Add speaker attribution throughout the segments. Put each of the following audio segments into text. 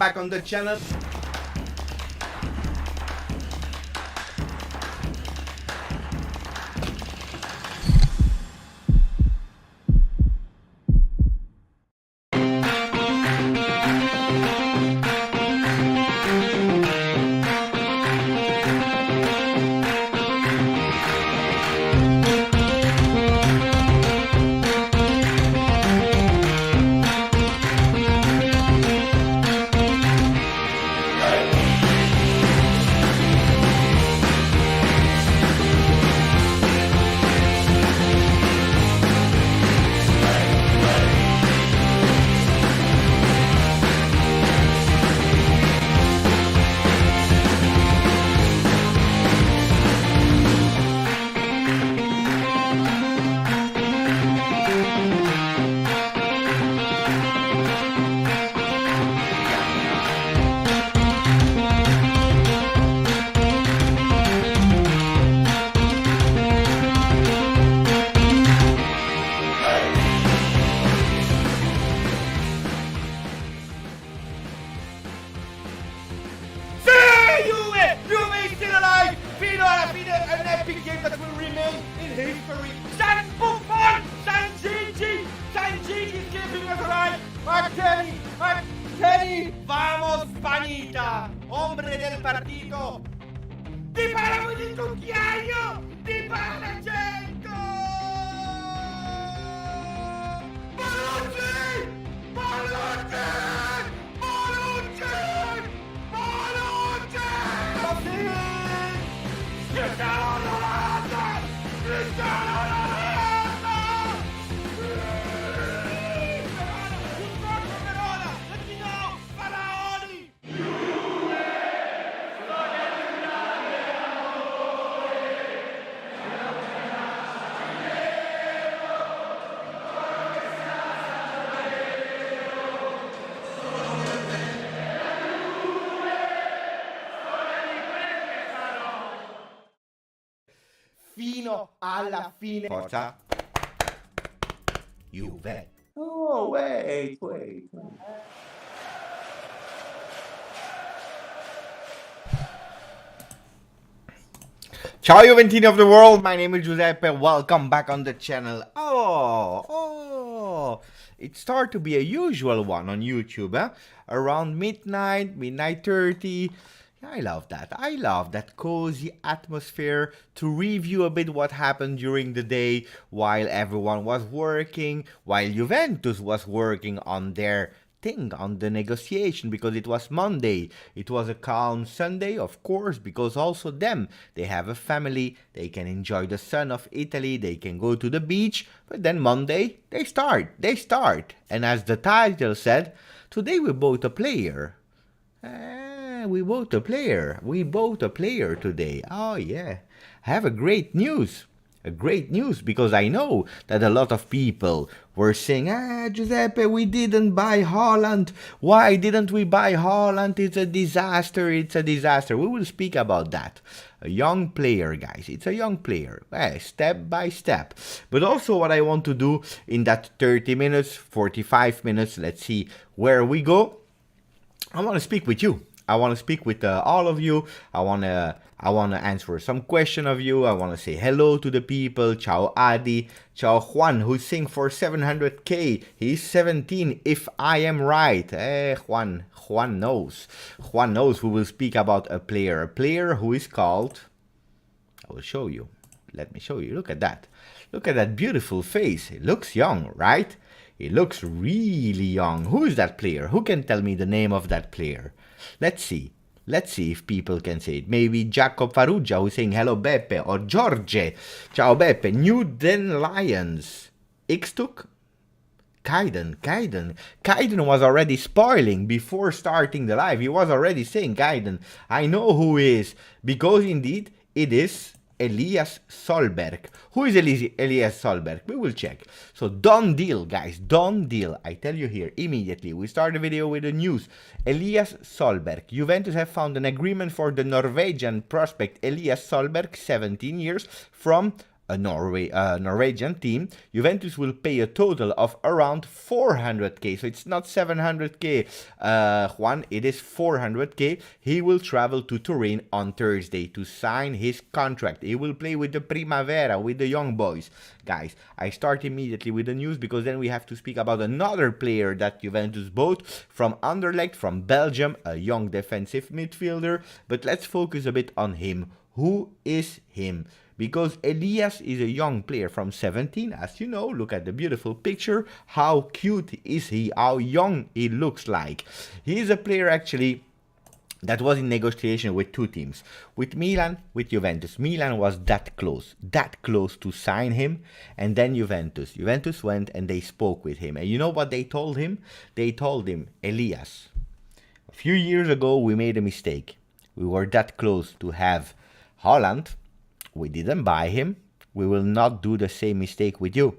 Speaker 1: back on the channel. Vamos, Panita, hombre del partito. Dybala con il cucchiaio. Dybala 100. Bonucci! Bonucci! Bonucci! Bonucci! Cristiano Ronaldo! Cristiano Ronaldo! Fino alla fine. Forza. Juve.
Speaker 2: Oh, wait.
Speaker 1: Ciao Juventini of the world, my name is Giuseppe, welcome back on the channel. It started to be a usual one on YouTube, around midnight 30. Yeah, I love that cozy atmosphere to review a bit what happened during the day while everyone was working, while Juventus was working on their thing, on the negotiation, because it was Monday. It was a calm Sunday, of course, because also they have a family, they can enjoy the sun of Italy, they can go to the beach, but then Monday they start. And as the title said, today we bought a player. We bought a player today. Oh yeah, I have a great news because I know that a lot of people were saying, Giuseppe, we didn't buy Haaland. Why didn't we buy Haaland? It's a disaster. We will speak about that. A young player, guys. It's a young player, step by step. But also what I want to do in that 30 minutes, 45 minutes, let's see where we go. I want to speak with you. I want to speak with all of you. I want to answer some question of you. I want to say hello to the people. Ciao Adi. Ciao Juan, who's saying for 700k. He's 17, if I am right. Juan knows. Juan knows. We will speak about a player who is called... I will show you. Let me show you. Look at that. Look at that beautiful face. He looks young, right? He looks really young. Who is that player? Who can tell me the name of that player? Let's see if people can say it. Maybe Jacob Farrugia, who's saying hello Beppe, or Jorge. Ciao Beppe. New Den Lions. Ixtuk? Kaiden was already spoiling before starting the live. He was already saying, Kaiden, I know who is, because indeed it is Elias Solberg. Who is Elias Solberg? We will check. So done deal, guys, done deal. I tell you here immediately. We start the video with the news. Elias Solberg. Juventus have found an agreement for the Norwegian prospect Elias Solberg, 17 years, from a Norwegian team, Juventus will pay a total of around 400k. So it's not 700k, Juan, it is 400k. He will travel to Turin on Thursday to sign his contract. He will play with the Primavera, with the young boys. Guys, I start immediately with the news because then we have to speak about another player that Juventus bought from Anderlecht, from Belgium, a young defensive midfielder. But let's focus a bit on him. Who is him? Because Elias is a young player from 17, as you know. Look at the beautiful picture. How cute is he? How young he looks like. He is a player actually that was in negotiation with two teams, with Milan, with Juventus. Milan was that close to sign him, and then Juventus went and they spoke with him. And you know what they told him? They told him, Elias, a few years ago we made a mistake. We were that close to have Holland. We didn't buy him. We will not do the same mistake with you.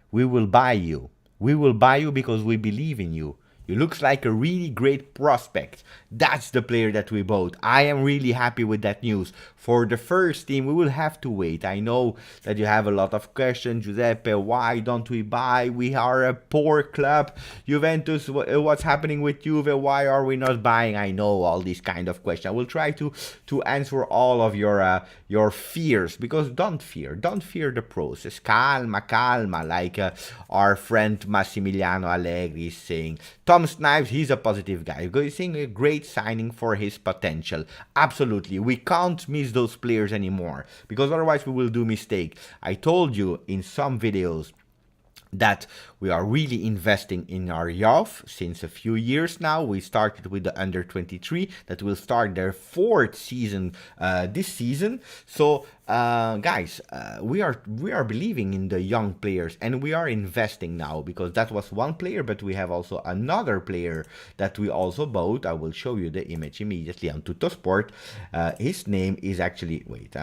Speaker 1: We will buy you. We will buy you because we believe in you. You looks like a really great prospect. That's the player that we bought. I am really happy with that news. For the first team, we will have to wait. I know that you have a lot of questions. Giuseppe, why don't we buy? We are a poor club. Juventus, what's happening with Juve? Why are we not buying? I know all these kind of questions. I will try to answer all of your fears, because don't fear the process. Calma, like our friend Massimiliano Allegri is saying. Tom Snipes, he's a positive guy. He's saying a great signing for his potential. Absolutely. We can't miss those players anymore, because otherwise we will do mistake. I told you in some videos that we are really investing in our youth since a few years now. We started with the under 23 that will start their fourth season this season. So guys, we are believing in the young players, and we are investing now, because that was one player, but we have also another player that we also bought. I will show you the image immediately on Tuttosport. His name is actually, wait,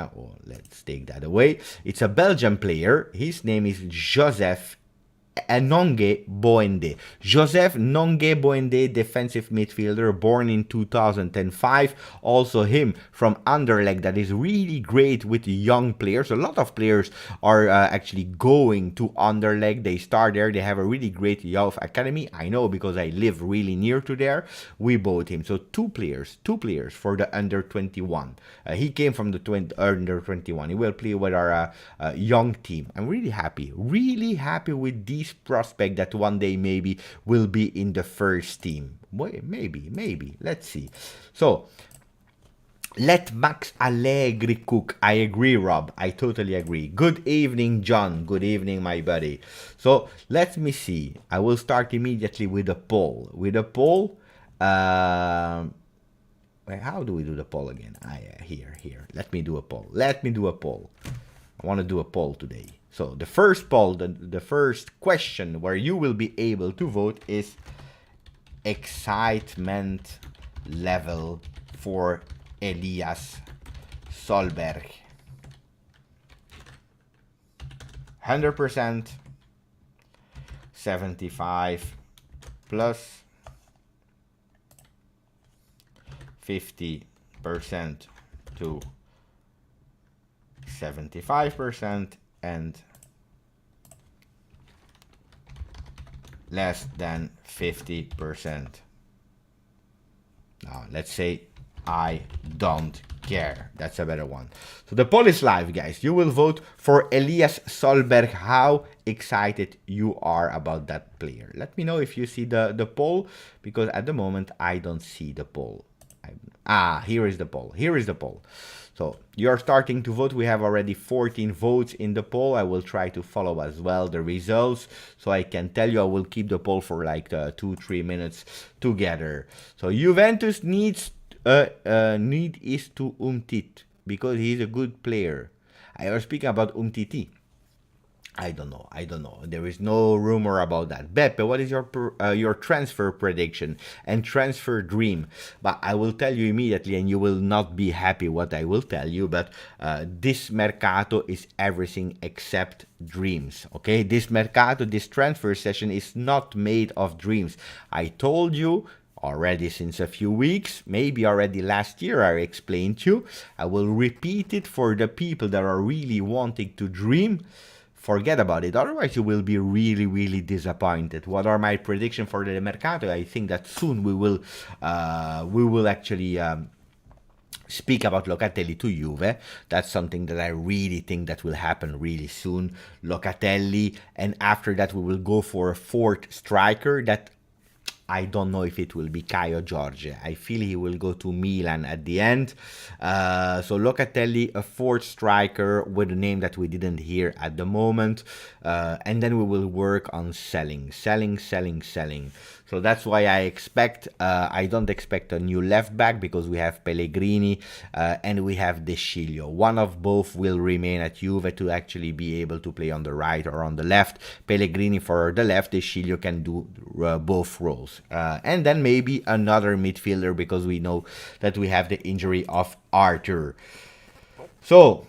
Speaker 1: let's take that away. It's a Belgian player. His name is Joseph Nonge Boende. Joseph Nonge Boende, defensive midfielder, born in 2005. Also him from Anderlecht, that is really great with young players. A lot of players are actually going to Anderlecht. They start there. They have a really great youth academy. I know, because I live really near to there. We bought him. So two players for the under 21. He came from the under 21. He will play with our young team. I'm really happy with these prospect that one day maybe will be in the first team. Maybe. Let's see. So let Max Allegri cook. I agree, Rob. I totally agree. Good evening, John. Good evening, my buddy. So let me see. I will start immediately with a poll. How do we do the poll again? Here. Let me do a poll. I want to do a poll today. So the first poll, the first question where you will be able to vote is excitement level for Elias Solberg. 100%, 75 plus, 50% to 75%, and less than 50%. Now let's say I don't care. That's a better one. So the poll is live, guys. You will vote for Elias Solberg. How excited you are about that player. Let me know if you see the poll, because at the moment I don't see the poll. Here is the poll. So you're starting to vote. We have already 14 votes in the poll. I will try to follow as well the results, so I can tell you. I will keep the poll for like 2-3 minutes together. So Juventus needs need is to Umtit, because he's a good player. I was speaking about Umtiti. I don't know. There is no rumor about that. Beppe, what is your transfer prediction and transfer dream? But I will tell you immediately, and you will not be happy what I will tell you, but this mercato is everything except dreams, okay? This mercato, this transfer session is not made of dreams. I told you already since a few weeks, maybe already last year I explained to you. I will repeat it for the people that are really wanting to dream. Forget about it, otherwise you will be really, really disappointed. What are my predictions for the mercato? I think that soon we will actually speak about Locatelli to Juve. That's something that I really think that will happen really soon. Locatelli, and after that we will go for a fourth striker that I don't know if it will be Kaio Jorge. I feel he will go to Milan at the end. So Locatelli, a fourth striker with a name that we didn't hear at the moment. And then we will work on selling. So that's why I don't expect a new left back, because we have Pellegrini and we have De Sciglio. One of both will remain at Juve to actually be able to play on the right or on the left. Pellegrini for the left, De Sciglio can do both roles. And then maybe another midfielder, because we know that we have the injury of Arthur. So,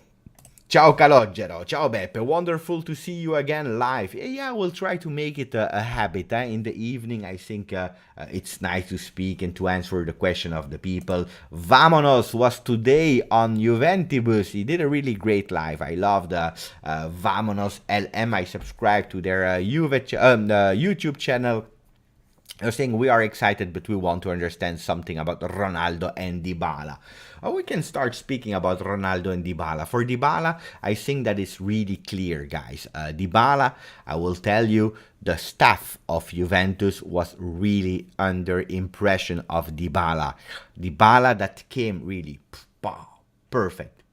Speaker 1: ciao Calogero, ciao Beppe, wonderful to see you again live. Yeah, we'll try to make it a habit. In the evening, I think it's nice to speak and to answer the question of the people. Vamonos was today on Juventus. He did a really great live. I love the Vamonos LM. I subscribe to their YouTube channel. I was saying we are excited, but we want to understand something about Ronaldo and Dybala. We can start speaking about Ronaldo and Dybala. For Dybala, I think that it's really clear, guys. Dybala, I will tell you, the staff of Juventus was really under impression of Dybala. Dybala that came really perfect.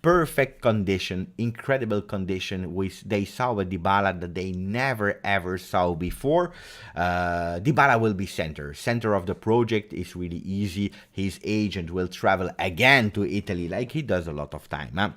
Speaker 1: Perfect condition, incredible condition. They saw a Dybala that they never ever saw before. Dybala will be center of the project. Is really easy. His agent will travel again to Italy, like he does a lot of time.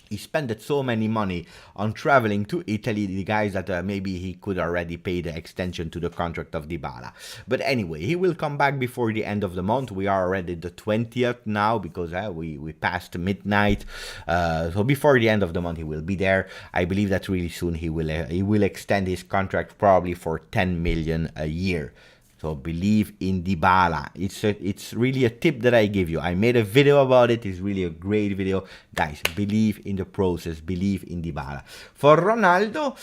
Speaker 1: He spent so many money on traveling to Italy, the guys that maybe he could already pay the extension to the contract of Dybala. But anyway, he will come back before the end of the month. We are already the 20th now, because we passed midnight. So before the end of the month, he will be there. I believe that really soon he will extend his contract, probably for 10 million a year. So believe in Dybala. It's really a tip that I give you. I made a video about it. It's really a great video. Guys, believe in the process. Believe in Dybala. For Ronaldo,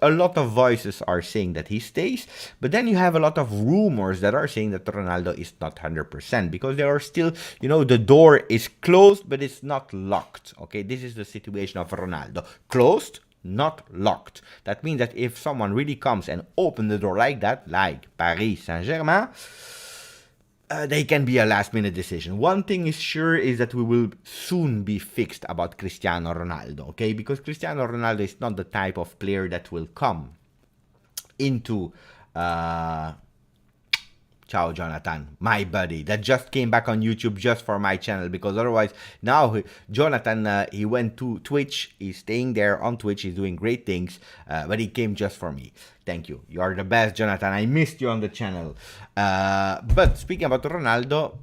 Speaker 1: a lot of voices are saying that he stays. But then you have a lot of rumors that are saying that Ronaldo is not 100%. Because there are still, the door is closed, but it's not locked. Okay, this is the situation of Ronaldo. Closed, not locked. That means that if someone really comes and open the door like that, like Paris Saint-Germain, they can be a last-minute decision. One thing is sure is that we will soon be fixed about Cristiano Ronaldo, okay? Because Cristiano Ronaldo is not the type of player that will come into Ciao Jonathan, my buddy, that just came back on YouTube just for my channel, because otherwise now Jonathan, he went to Twitch, he's staying there on Twitch, he's doing great things, but he came just for me. Thank you. You are the best, Jonathan. I missed you on the channel. But speaking about Ronaldo,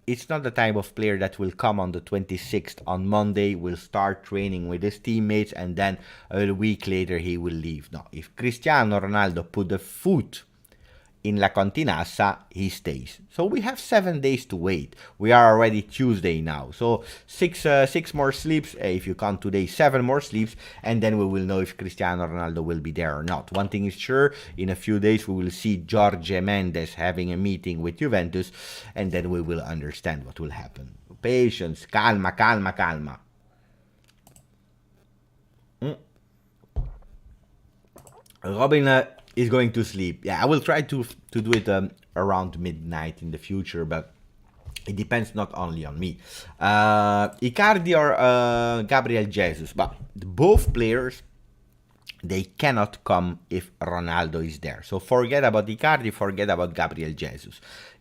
Speaker 1: it's not the type of player that will come on the 26th on Monday, will start training with his teammates, and then a week later he will leave. No, if Cristiano Ronaldo put the foot in La Continassa, he stays. So we have 7 days to wait. We are already Tuesday now. So six more sleeps. If you count today, 7 more sleeps. And then we will know if Cristiano Ronaldo will be there or not. One thing is sure, in a few days we will see Jorge Mendes having a meeting with Juventus. And then we will understand what will happen. Patience. Calma. Robin is going to sleep. Yeah, I will try to do it around midnight in the future, but it depends not only on me. Icardi or Gabriel Jesus, but both players, they cannot come if Ronaldo is there. So forget about Icardi, forget about Gabriel Jesus.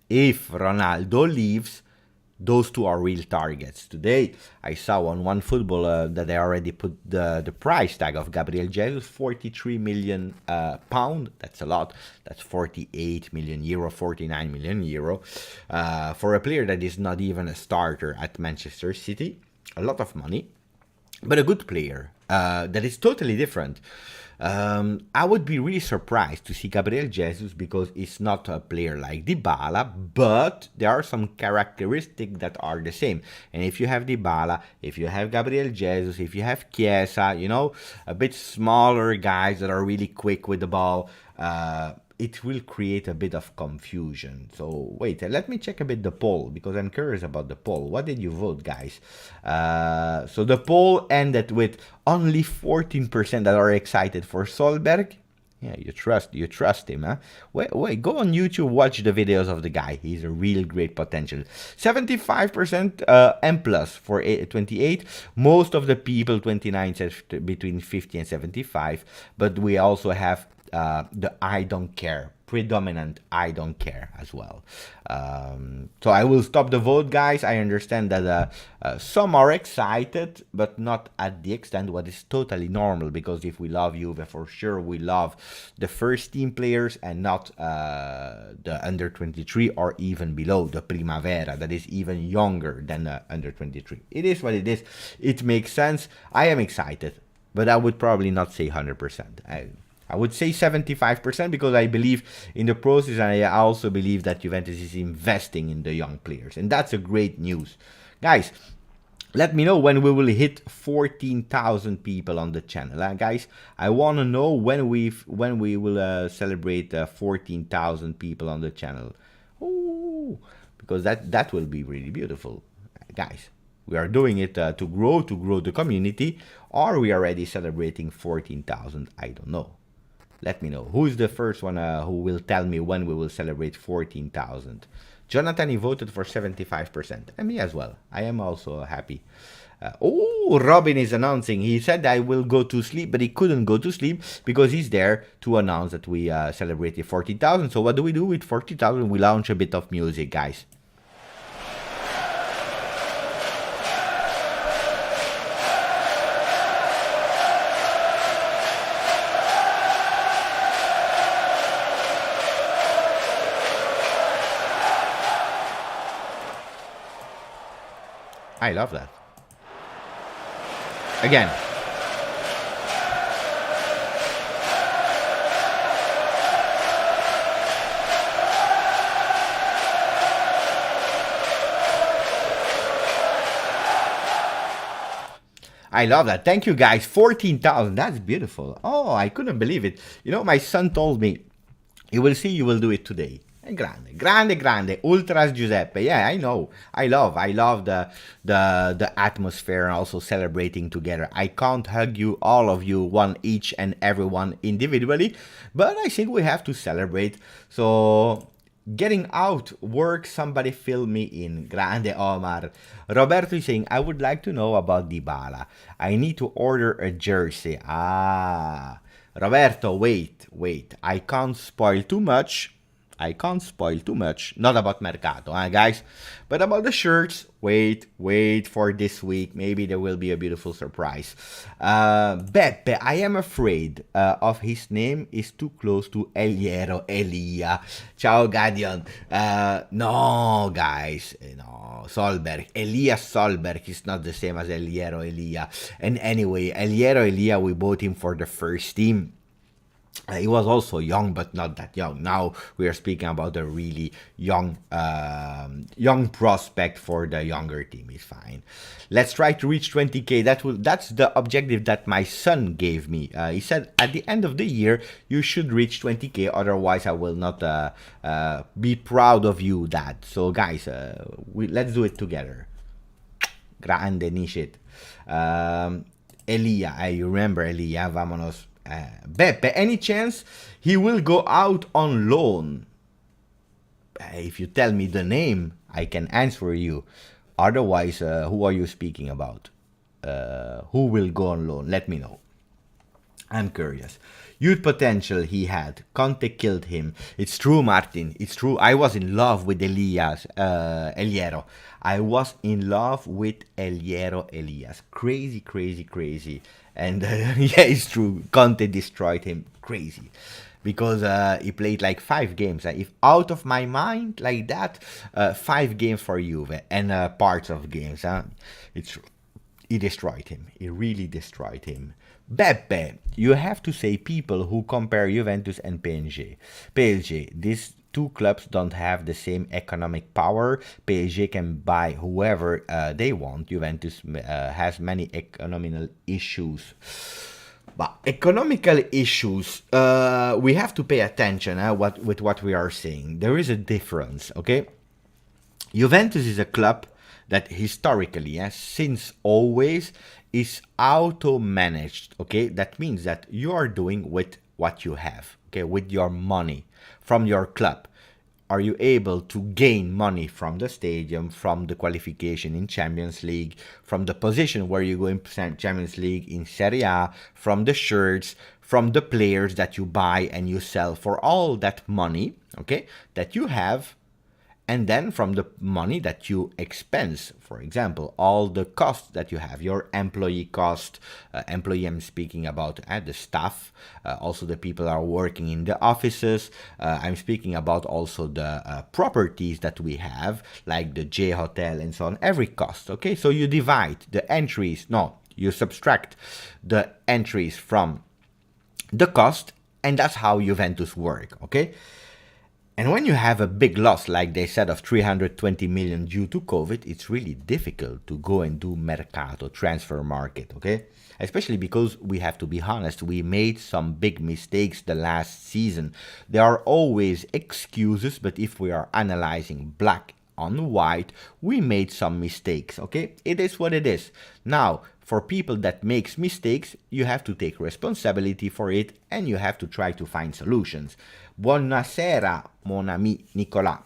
Speaker 1: If Ronaldo leaves, those two are real targets. Today, I saw on OneFootball that they already put the price tag of Gabriel Jesus, 43 million pound. That's a lot. That's 48 million euro, 49 million euro. For a player that is not even a starter at Manchester City. A lot of money. but a good player that is totally different. I would be really surprised to see Gabriel Jesus because he's not a player like Dybala, but there are some characteristics that are the same. And if you have Dybala, if you have Gabriel Jesus, if you have Chiesa, you know, a bit smaller guys that are really quick with the ball, it will create a bit of confusion. So wait, let me check a bit the poll because I'm curious about the poll. What did you vote, guys? So the poll ended with only 14% that are excited for Solberg. Yeah, you trust him, huh? Wait, go on YouTube, watch the videos of the guy. He's a real great potential. 75% M plus for 28. Most of the people, 29, says between 50 and 75. But we also have the I don't care, predominant I don't care as well. So I will stop the vote, guys. I understand that some are excited, but not at the extent what is totally normal, because if we love Juve, for sure we love the first team players and not the under 23 or even below the Primavera that is even younger than the under 23. It is what it is. It makes sense. I am excited, but I would probably not say 100%. I would say 75% because I believe in the process, and I also believe that Juventus is investing in the young players. And that's a great news. Guys, let me know when we will hit 14,000 people on the channel. Guys, I want to know when we will celebrate 14,000 people on the channel. Ooh, because that will be really beautiful. Guys, we are doing it to grow the community, or we are already celebrating 14,000. I don't know. Let me know. Who's the first one who will tell me when we will celebrate 14,000? Jonathan, he voted for 75%. And me as well. I am also happy. Oh, Robin is announcing. He said I will go to sleep, but he couldn't go to sleep because he's there to announce that we celebrated 40,000. So what do we do with 40,000? We launch a bit of music, guys. I love that. Again. I love that. Thank you, guys. 14,000. That's beautiful. Oh, I couldn't believe it. You know, my son told me, you will see, you will do it today. Grande, Ultras Giuseppe. Yeah, I know. I love the atmosphere and also celebrating together. I can't hug you, all of you, one each and everyone individually, but I think we have to celebrate. So getting out, work, somebody fill me in. Grande Omar. Roberto is saying, I would like to know about Dybala. I need to order a jersey. Roberto, wait. I can't spoil too much. Not about Mercato, guys, but about the shirts. Wait for this week. Maybe there will be a beautiful surprise. Beppe, I am afraid of his name is too close to Elia. Ciao, Gadion. No, guys, no. Solberg, Elias Solberg is not the same as Elia. And anyway, Elia, we bought him for the first team. He was also young, but not that young. Now we are speaking about a really young prospect for the younger team. Is fine. Let's try to reach 20k. That's the objective that my son gave me. He said at the end of the year you should reach 20k. Otherwise, I will not be proud of you, Dad. So guys, let's do it together. Grande Nishit. Elia, I remember Elia. Vámonos. Beppe, any chance he will go out on loan? If you tell me the name, I can answer you. Otherwise, who are you speaking about? Who will go on loan? Let me know. I'm curious. Youth potential he had. Conte killed him. It's true, Martin. It's true. I was in love with Eliero. I was in love with Elias. Crazy. And yeah, it's true. Conte destroyed him. Crazy. Because he played like 5 games. If out of my mind like that, 5 games for Juve and parts of games. It's true. he destroyed him. He really destroyed him. Beppe, you have to say people who compare Juventus and PSG. PSG, these two clubs don't have the same economic power. PSG can buy whoever they want. Juventus has many economical issues. But economical issues, we have to pay attention with what we are saying. There is a difference, okay? Juventus is a club that historically, since always, is auto-managed, okay? That means that you are doing with what you have, okay? With your money from your club. Are you able to gain money from the stadium, from the qualification in Champions League, from the position where you go in Champions League, in Serie A, from the shirts, from the players that you buy and you sell, for all that money, okay, that you have, and then from the money that you expense, for example, all the costs that you have, your employee cost, employee I'm speaking about the staff, also the people are working in the offices, I'm speaking about also the properties that we have, like the J Hotel and so on, every cost, okay? So you divide the entries, you subtract the entries from the cost, and that's how Juventus work, okay? And when you have a big loss, like they said, of 320 million due to COVID, it's really difficult to go and do mercato, transfer market, okay? Especially because we have to be honest, we made some big mistakes the last season. There are always excuses, but if we are analyzing black on white, we made some mistakes, okay? It is what it is. Now, for people that makes mistakes, you have to take responsibility for it and you have to try to find solutions. Buonasera, mon ami Nicolas.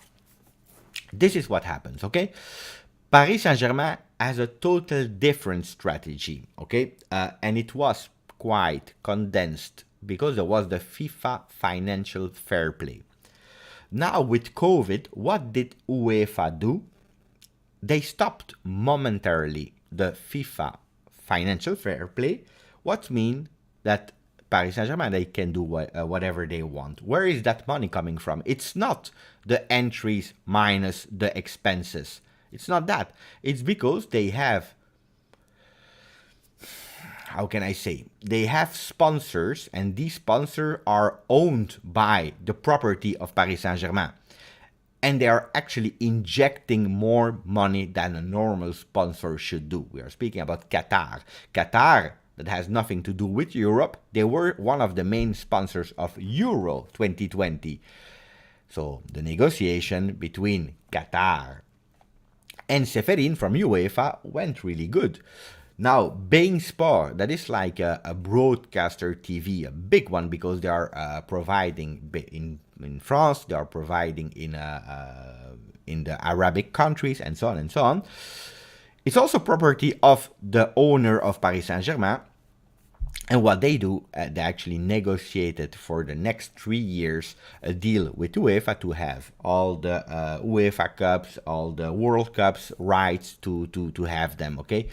Speaker 1: This is what happens, okay? Paris Saint-Germain has a total different strategy, okay? And it was quite condensed because there was the FIFA financial fair play. Now with COVID, what did UEFA do? They stopped momentarily the FIFA financial fair play, what means that Paris Saint-Germain, they can do whatever they want. Where is that money coming from? It's not the entries minus the expenses. It's not that. It's because they have, how can I say? They have sponsors, and these sponsors are owned by the property of Paris Saint-Germain. And they are actually injecting more money than a normal sponsor should do. We are speaking about Qatar. Qatar, that has nothing to do with Europe. They were one of the main sponsors of Euro 2020. So the negotiation between Qatar and Seferin from UEFA went really good. Now, Bein Sport, that is like a broadcaster TV, a big one, because they are providing in France, they are providing in the Arabic countries, and so on and so on. It's also property of the owner of Paris Saint-Germain. And what they do, they actually negotiated for the next 3 years a deal with UEFA to have all the UEFA Cups, all the World Cups rights to have them, okay?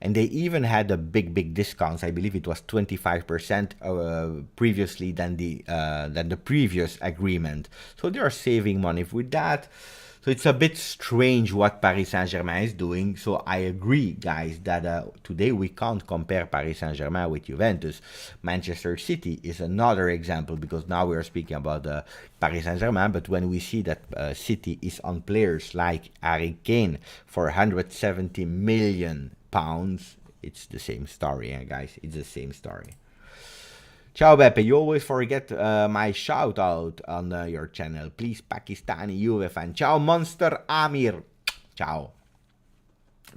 Speaker 1: And they even had a big discounts. I believe it was 25% previously than the previous agreement. So they are saving money with that. So it's a bit strange what Paris Saint-Germain is doing. So I agree, guys, that today we can't compare Paris Saint-Germain with Juventus. Manchester City is another example, because now we are speaking about Paris Saint-Germain. But when we see that City is on players like Harry Kane for 170 million pounds, it's the same story, guys. It's the same story. Ciao Beppe, you always forget my shout out on your channel. Please, Pakistani Juve fan. Ciao Monster Amir. Ciao.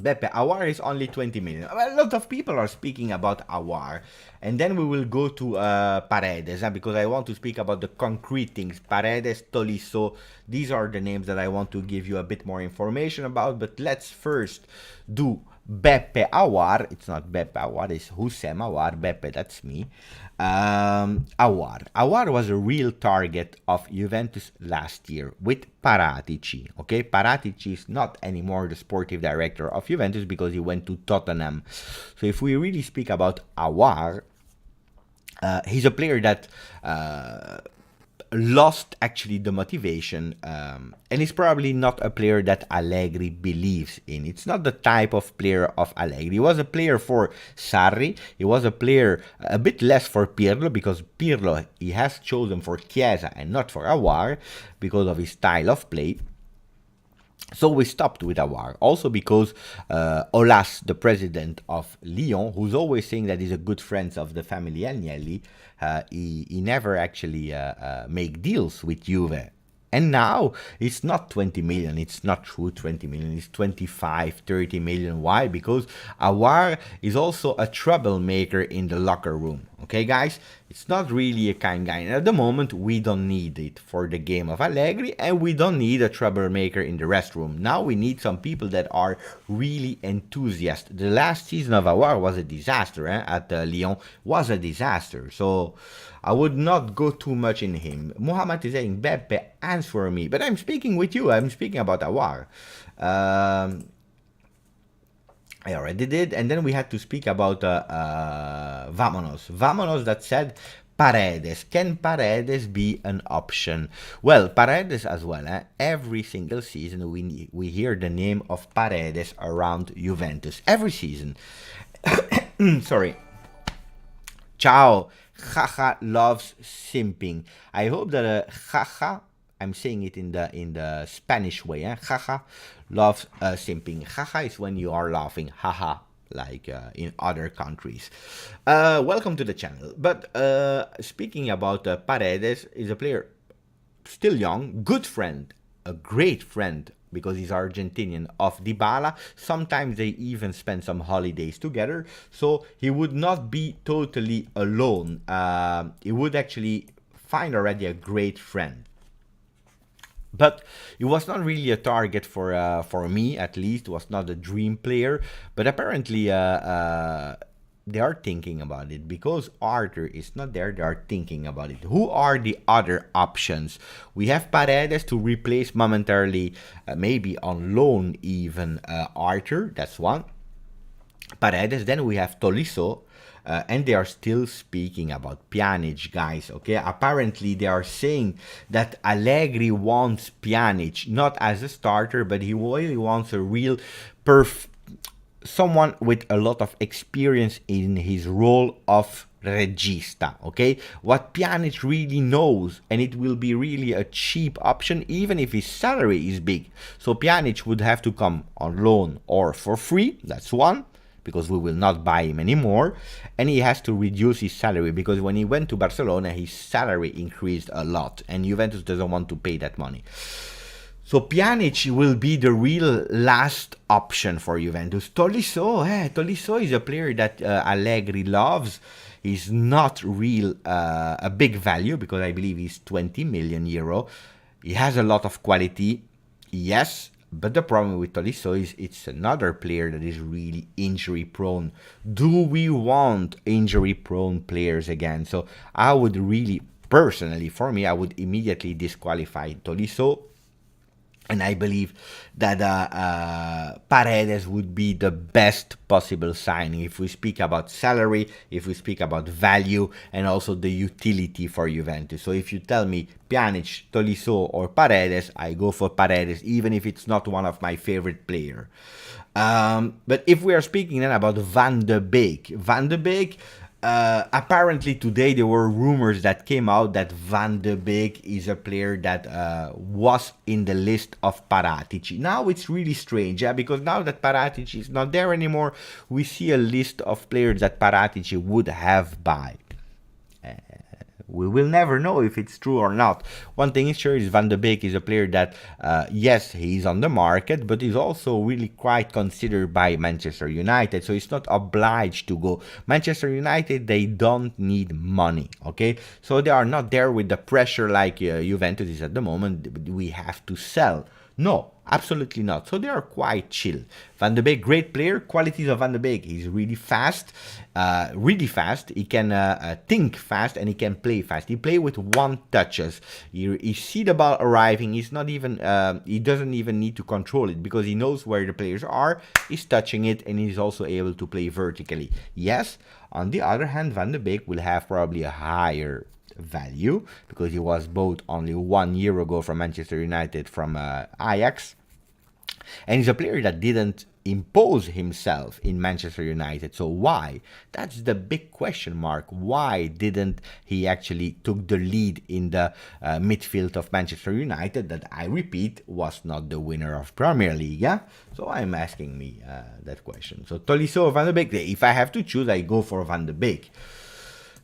Speaker 1: Beppe, Aouar is only 20 million. A lot of people are speaking about Aouar. And then we will go to Paredes, because I want to speak about the concrete things. Paredes, Tolisso, these are the names that I want to give you a bit more information about. But let's first do Beppe Aouar. It's not Beppe Aouar, it's Houssem Aouar. Beppe, that's me. Aouar was a real target of Juventus last year with Paratici. Okay, Paratici is not anymore the sportive director of Juventus because he went to Tottenham. So if we really speak about Aouar, he's a player that lost actually the motivation, and it's probably not a player that Allegri believes in. It's not the type of player of Allegri. He was a player for Sarri. He was a player a bit less for Pirlo, because Pirlo he has chosen for Chiesa and not for Aouar because of his style of play. So we stopped with Aouar, also because Olas, the president of Lyon, who's always saying that he's a good friend of the family Agnelli, he never actually make deals with Juve. And now it's not 20 million, it's not true 20 million, it's 25, 30 million. Why? Because Aouar is also a troublemaker in the locker room. Okay, guys? It's not really a kind guy. And at the moment, we don't need it for the game of Allegri, and we don't need a troublemaker in the restroom. Now we need some people that are really enthusiastic. The last season of Aouar was a disaster, at Lyon was a disaster. So I would not go too much in him. Muhammad is saying, Beppe, answer me. But I'm speaking with you. I'm speaking about Aouar. I already did. And then we had to speak about Vamonos. Vamonos that said, Paredes. Can Paredes be an option? Well, Paredes as well. Every single season we hear the name of Paredes around Juventus. Every season. Sorry. Ciao. Jaja loves simping. I hope that Jaja, I'm saying it in the Spanish way. Jaja loves simping. Jaja is when you are laughing. Haha, like in other countries. Welcome to the channel. But speaking about Paredes, is a player still young, good friend, a great friend, because he's Argentinian, of Dybala. Sometimes they even spend some holidays together, so he would not be totally alone. He would actually find already a great friend. But it was not really a target for me, at least. It was not a dream player, but apparently they are thinking about it, because Arthur is not there. They are thinking about it. Who are the other options? We have Paredes to replace momentarily, maybe on loan even, Arthur. That's one. Paredes. Then we have Tolisso. And they are still speaking about Pjanic, guys, okay? Apparently, they are saying that Allegri wants Pjanic, not as a starter, but he really wants a real someone with a lot of experience in his role of regista, okay? What Pjanic really knows, and it will be really a cheap option, even if his salary is big. So Pjanic would have to come on loan or for free, that's one, because we will not buy him anymore, and he has to reduce his salary, because when he went to Barcelona, his salary increased a lot, and Juventus doesn't want to pay that money. So Pjanic will be the real last option for Juventus. Tolisso is a player that Allegri loves. He's not real a big value, because I believe he's 20 million euro. He has a lot of quality, yes, but the problem with Tolisso is it's another player that is really injury prone. Do we want injury prone players again? So I would really, personally, for me, I would immediately disqualify Tolisso. And I believe that Paredes would be the best possible signing if we speak about salary, if we speak about value, and also the utility for Juventus. So if you tell me Pjanic, Tolisso, or Paredes, I go for Paredes, even if it's not one of my favorite players. But if we are speaking then about Van de Beek, apparently today there were rumors that came out that Van de Beek is a player that was in the list of Paratici. Now it's really strange, because now that Paratici is not there anymore, we see a list of players that Paratici would have buy. We will never know if it's true or not. One thing is sure is Van de Beek is a player that, yes, he's on the market, but he's also really quite considered by Manchester United, so he's not obliged to go. Manchester United, they don't need money, okay? So they are not there with the pressure like Juventus is at the moment. We have to sell. No, absolutely not. So they are quite chill. Van de Beek, great player. Qualities of Van de Beek. He's really fast. He can think fast, and he can play fast. He play with one touches. You see the ball arriving. He's not even. He doesn't even need to control it, because he knows where the players are. He's touching it, and he's also able to play vertically. Yes. On the other hand, Van de Beek will have probably a higher value because he was bought only 1 year ago from Manchester United from Ajax. And he's a player that didn't impose himself in Manchester United. So why? That's the big question mark. Why didn't he actually took the lead in the midfield of Manchester United that, I repeat, was not the winner of Premier League? Yeah? So I'm asking me that question. So Tolisso or Van de Beek? If I have to choose, I go for Van de Beek.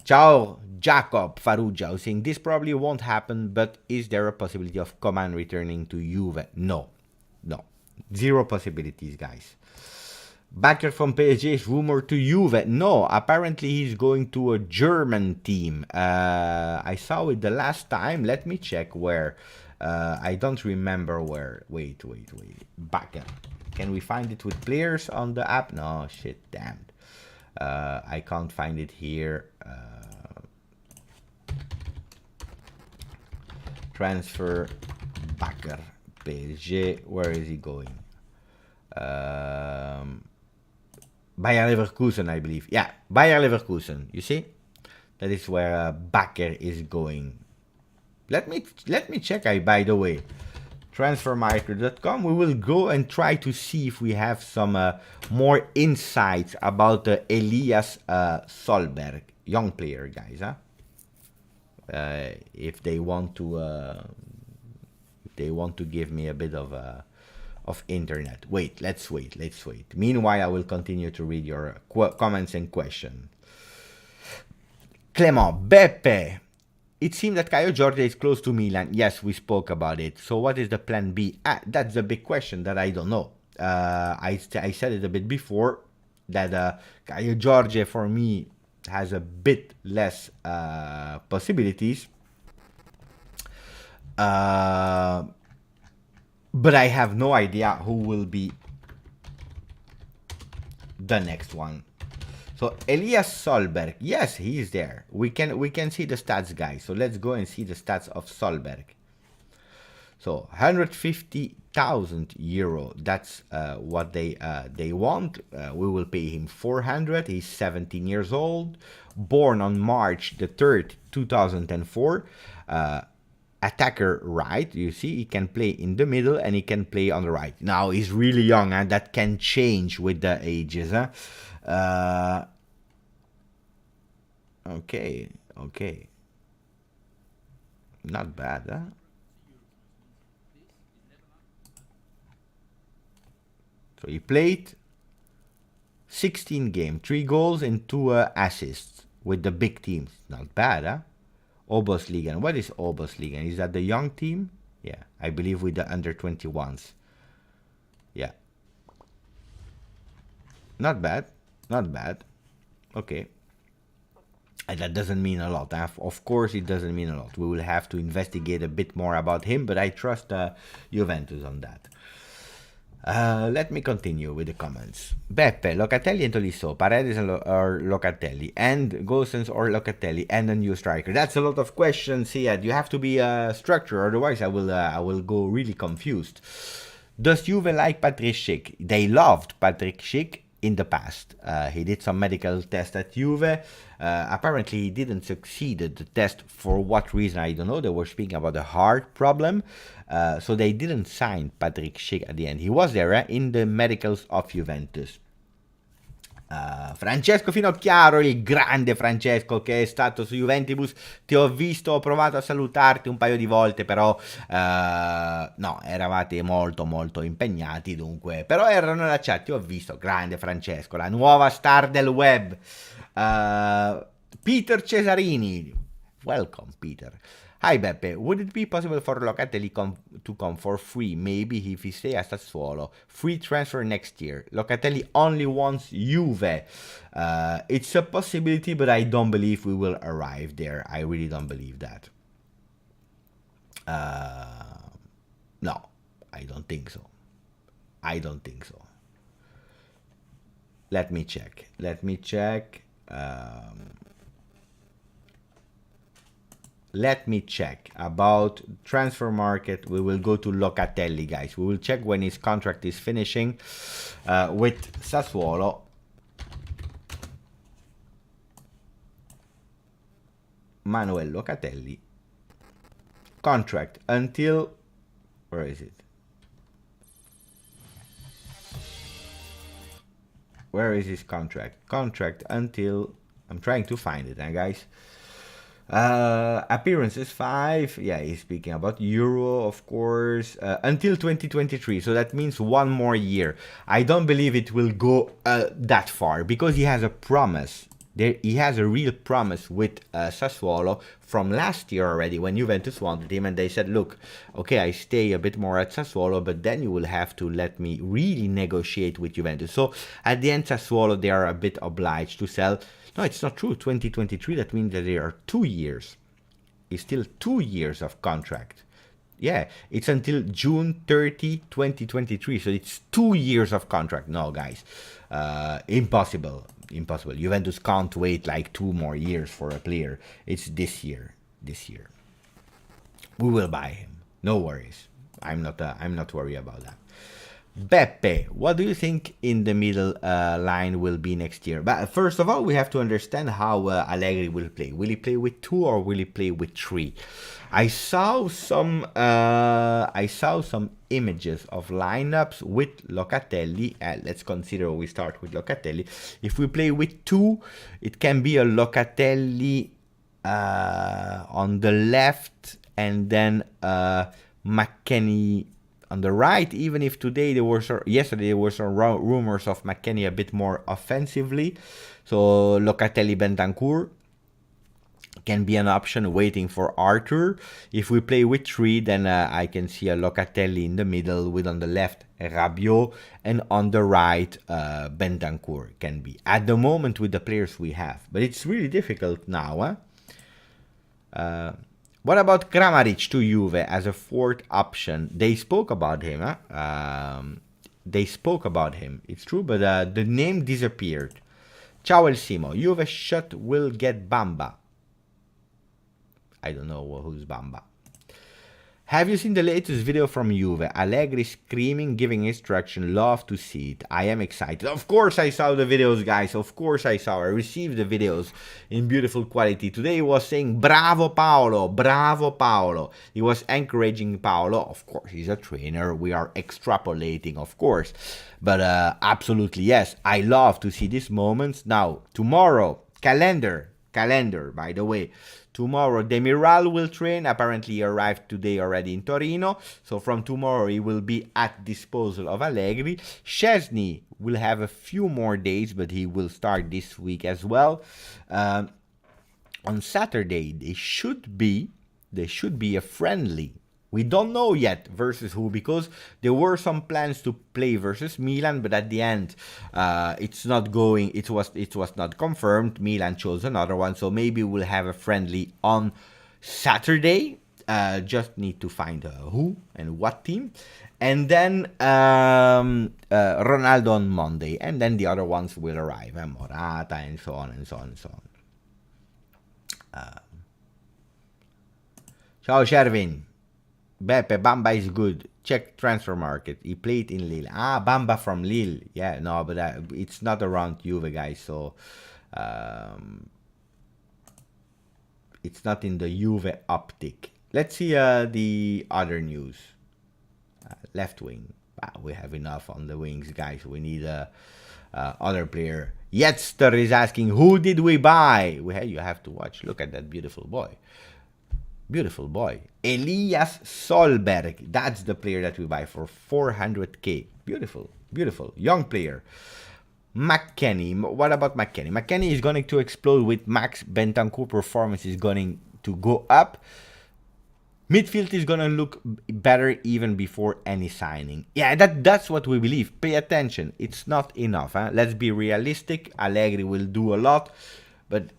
Speaker 1: Ciao Jacob Farrugia saying this probably won't happen, but is there a possibility of Coman returning to Juve? No. No. Zero possibilities, guys. Bakker from PSG is rumored to Juve. No, apparently he's going to a German team. I saw it the last time. Let me check where. I don't remember where. Wait. Bakker. Can we find it with players on the app? No, shit, damned. I can't find it here. Transfer Bakker. PSG, where is he going? Bayer Leverkusen, I believe. Yeah, Bayer Leverkusen. You see, that is where Bakker is going. Let me check. By the way, transfermarket.com. We will go and try to see if we have some more insights about Elias Solberg, young player, guys. If they want to. They want to give me a bit of internet. Let's wait. Meanwhile, I will continue to read your comments and questions. Clément, Beppe. It seems that Kaio Jorge is close to Milan. Yes, we spoke about it. So what is the plan B? That's the big question that I don't know. I said it a bit before that Kaio Jorge for me has a bit less possibilities. But I have no idea who will be the next one. So Elias Solberg, yes, he is there. We can see the stats, guys. So let's go and see the stats of Solberg. So 150,000 euro. That's what they want. We will pay him 400. He's 17 years old, born on March the 3rd, 2004. Attacker right, you see, he can play in the middle and he can play on the right. Now he's really young, and that can change with the ages. Okay, not bad. So he played 16 games, 3 goals and 2 assists with the big teams. Not bad. Oberliga. What is Oberliga? Is that the young team? Yeah, I believe with the under 21s. Yeah. Not bad. Okay. And that doesn't mean a lot. Of course, it doesn't mean a lot. We will have to investigate a bit more about him, but I trust Juventus on that. Let me continue with the comments. Beppe, Locatelli and Tolisso, Paredes or Locatelli, and Gosens or Locatelli, and a new striker. That's a lot of questions here. You have to be structured, otherwise I will go really confused. Does Juve like Patrick Schick? They loved Patrick Schick in the past. He did some medical tests at Juve. Apparently he didn't succeed at the test. For what reason, I don't know. They were speaking about a heart problem. So they didn't sign Patrick Schick at the end. He was there in the medicals of Juventus. Francesco Finocchiaro, il grande Francesco che è stato su Juventus. Ti ho visto, ho provato a salutarti un paio di volte, però no, eravate molto impegnati, dunque, però erano nella chat, ti ho visto, grande Francesco, la nuova star del web. Peter Cesarini, welcome Peter. Hi Beppe, would it be possible for Locatelli to come for free? Maybe if he stay at Sassuolo. Free transfer next year. Locatelli only wants Juve. It's a possibility, but I don't believe we will arrive there. I really don't believe that. No, I don't think so. Let me check. Let me check about transfer market. We will go to Locatelli, guys. We will check when his contract is finishing with Sassuolo. Manuel Locatelli. Contract until... Where is it? Where is his contract? Contract until... I'm trying to find it, guys. Appearances 5. Yeah, he's speaking about Euro, of course. Until 2023. So that means 1 more year. I don't believe it will go that far because he has a promise. He has a real promise with Sassuolo from last year already when Juventus wanted him and they said, look, okay, I stay a bit more at Sassuolo, but then you will have to let me really negotiate with Juventus. So at the end, Sassuolo, they are a bit obliged to sell. No, it's not true. 2023, that means that there are 2 years. It's still 2 years of contract. Yeah, it's until June 30, 2023. So it's 2 years of contract. No, guys, impossible. Impossible. Juventus can't wait like 2 more years for a player. It's this year. This year. We will buy him. No worries. I'm not worried about that. Beppe, what do you think in the middle line will be next year? But first of all, we have to understand how Allegri will play. Will he play with 2 or will he play with 3? I saw some images of lineups with Locatelli. Let's consider we start with Locatelli. If we play with 2, it can be a Locatelli on the left and then McKennie on the right, even if yesterday there were some rumors of McKennie a bit more offensively. So Locatelli Bentancur can be an option waiting for Arthur. If we play with 3, then I can see a Locatelli in the middle with on the left Rabiot and on the right Bentancur can be. At the moment with the players we have. But it's really difficult now. What about Kramaric to Juve as a 4th option? They spoke about him. It's true, but the name disappeared. Ciao El Simo. Juve shot will get Bamba. I don't know who's Bamba. Have you seen the latest video from Juve? Allegri screaming, giving instruction. Love to see it. I am excited. Of course I saw the videos, guys. Of course I saw. I received the videos in beautiful quality. Today he was saying, bravo Paolo, bravo Paolo. He was encouraging Paolo. Of course, he's a trainer. We are extrapolating, of course. But absolutely, yes. I love to see these moments. Now, tomorrow, calendar, by the way. Tomorrow, Mural will train. Apparently, he arrived today already in Torino. So from tomorrow, he will be at disposal of Allegri. Szczesny will have a few more days, but he will start this week as well. On Saturday, they should be a friendly. We don't know yet versus who, because there were some plans to play versus Milan, but at the end, it's not going. It was not confirmed. Milan chose another one, so maybe we'll have a friendly on Saturday. Just need to find who and what team, and then Ronaldo on Monday, and then the other ones will arrive, Morata, and so on and so on and so on. Ciao, Shervin. Beppe, Bamba is good. Check transfer market. He played in Lille. Bamba from Lille. Yeah, no, but it's not around Juve, guys. So it's not in the Juve optic. Let's see the other news. Left wing. We have enough on the wings, guys. We need a other player. Yetster is asking, who did we buy? You have to watch. Look at that beautiful boy. Beautiful boy. Elias Solberg. That's the player that we buy for 400k. Beautiful. Beautiful. Young player. McKennie. What about McKennie? McKennie is going to explode with Max. Bentancur performance is going to go up. Midfield is going to look better even before any signing. Yeah, that's what we believe. Pay attention. It's not enough. Let's be realistic. Allegri will do a lot. But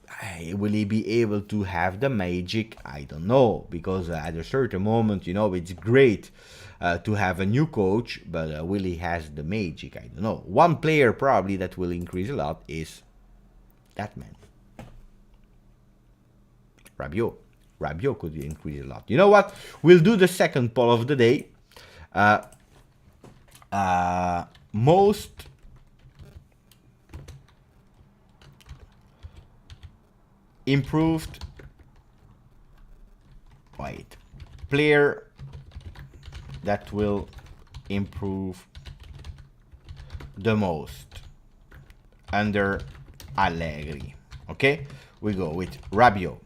Speaker 1: will he be able to have the magic? I don't know. Because at a certain moment, it's great to have a new coach. But will he has the magic? I don't know. One player probably that will increase a lot is that man. Rabiot. Rabiot could increase a lot. You know what? We'll do the second poll of the day. Most improved Wait. Player that will improve the most under Allegri. Okay? We go with Rabiot.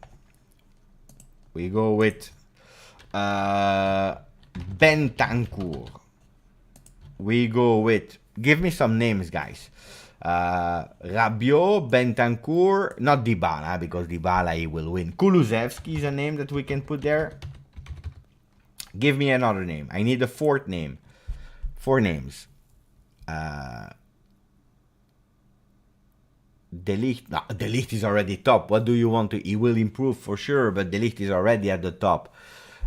Speaker 1: We go with Bentancur. We go with... Give me some names, guys. Rabiot, Bentancur, not Dybala, because Dybala he will win. Kulusevski is a name that we can put there. Give me another name. I need a fourth name. 4 names. De Ligt. No, De Ligt is already top. What do you want to... He will improve for sure, but De Ligt is already at the top.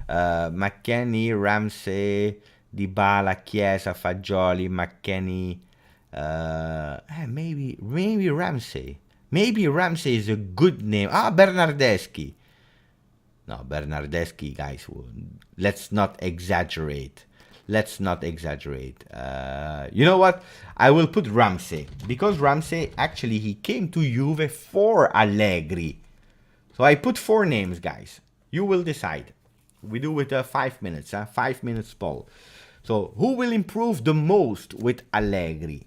Speaker 1: McKennie, Ramsey, Dybala, Chiesa, Fagioli, McKennie. Maybe Ramsey. Maybe Ramsey is a good name. Bernardeschi. No, Bernardeschi, guys. Let's not exaggerate. Let's not exaggerate. You know what? I will put Ramsey. Because Ramsey, actually, he came to Juve for Allegri. So I put 4 names, guys. You will decide. We do it 5 minutes. 5 minutes poll. So who will improve the most with Allegri?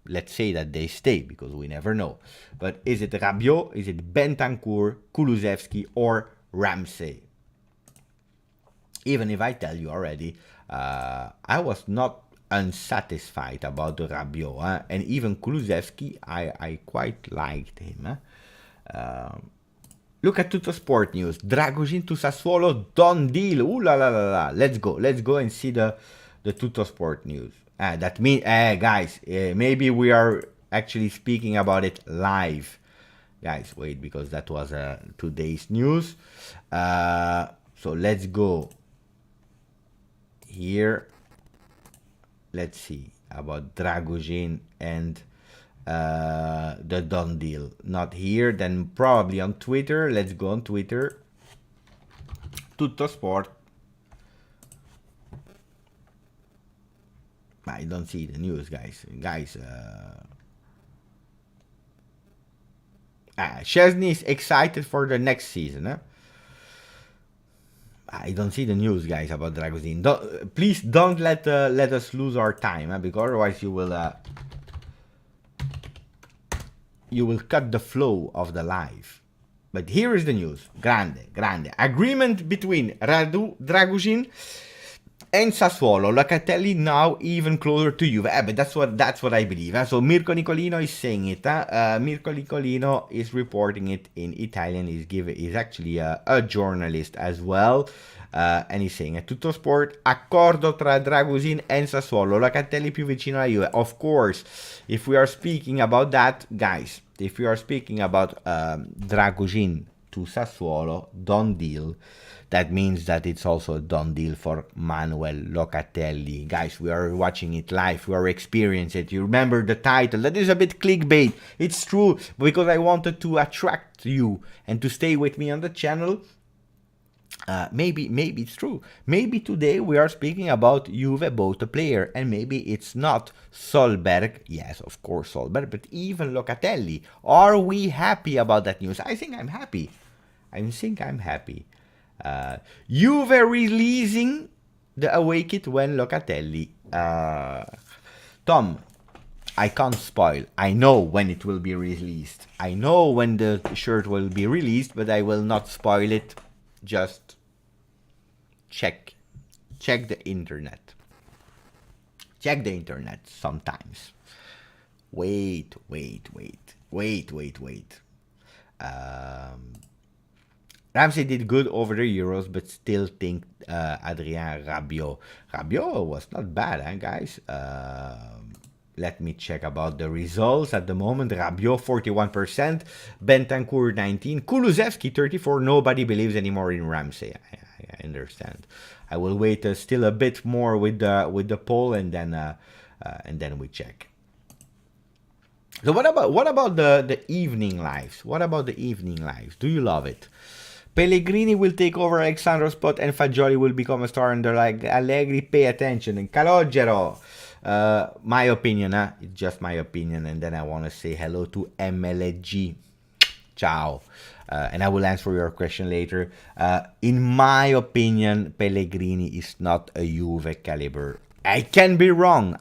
Speaker 1: Let's say that they stay, because we never know. But is it Rabiot, is it Bentancur, Kulusevski, or Ramsey? Even if I tell you already, I was not unsatisfied about the Rabiot. And even Kulusevski, I quite liked him. Look at Tutto Sport News. Dragoshin to Sassuolo, done deal. Ooh la la la la. Let's go and see the Tutto Sport News. That means, guys, maybe we are actually speaking about it live. Guys, wait, because that was today's news. So let's go here. Let's see about Dragoshin and the done deal. Not here, then probably on Twitter. Let's go on Twitter. Tutto Sport. I don't see the news, guys. Szczesny is excited for the next season. I don't see the news, guys, about Dragoshin. Please don't let us lose our time, because otherwise you will cut the flow of the live. But here is the news. Grande. Agreement between Dragoshin and Sassuolo. Locatelli now even closer to Juve. But that's what I believe. So Mirko Nicolino is saying it. Mirko Nicolino is reporting it in Italian. He's actually a journalist as well. And he's saying Tutto Sport, accordo tra Dragoshin and Sassuolo. Locatelli più vicino alla Juve. Of course, if we are speaking about that, guys, if we are speaking about Dragoshin to Sassuolo, done deal. That means that it's also a done deal for Manuel Locatelli. Guys, we are watching it live. We are experiencing it. You remember the title. That is a bit clickbait. It's true, because I wanted to attract you and to stay with me on the channel. Maybe it's true. Maybe today we are speaking about Juve bought a player, and maybe it's not Solberg. Yes, of course Solberg, but even Locatelli. Are we happy about that news? I think I'm happy. Juve releasing the away kit when Locatelli. Tom, I can't spoil. I know when it will be released. I know when the shirt will be released, but I will not spoil it. Just check the internet. Check the internet sometimes. Wait. Ramsey did good over the Euros, but still think Adrien Rabiot. Rabiot was not bad, guys. Let me check about the results at the moment. Rabiot 41%, Bentancur 19%, Kulusevski 34%. Nobody believes anymore in Ramsey. I understand. I will wait still a bit more with the poll, and then we check. So what about the evening lives? Do you love it? Pellegrini will take over Alexandro's spot, and Fagioli will become a star under Allegri. Pay attention. And Calogero, my opinion, it's just my opinion. And then I want to say hello to MLG. Ciao. and I will answer your question later. In my opinion, Pellegrini is not a Juve caliber. I can be wrong,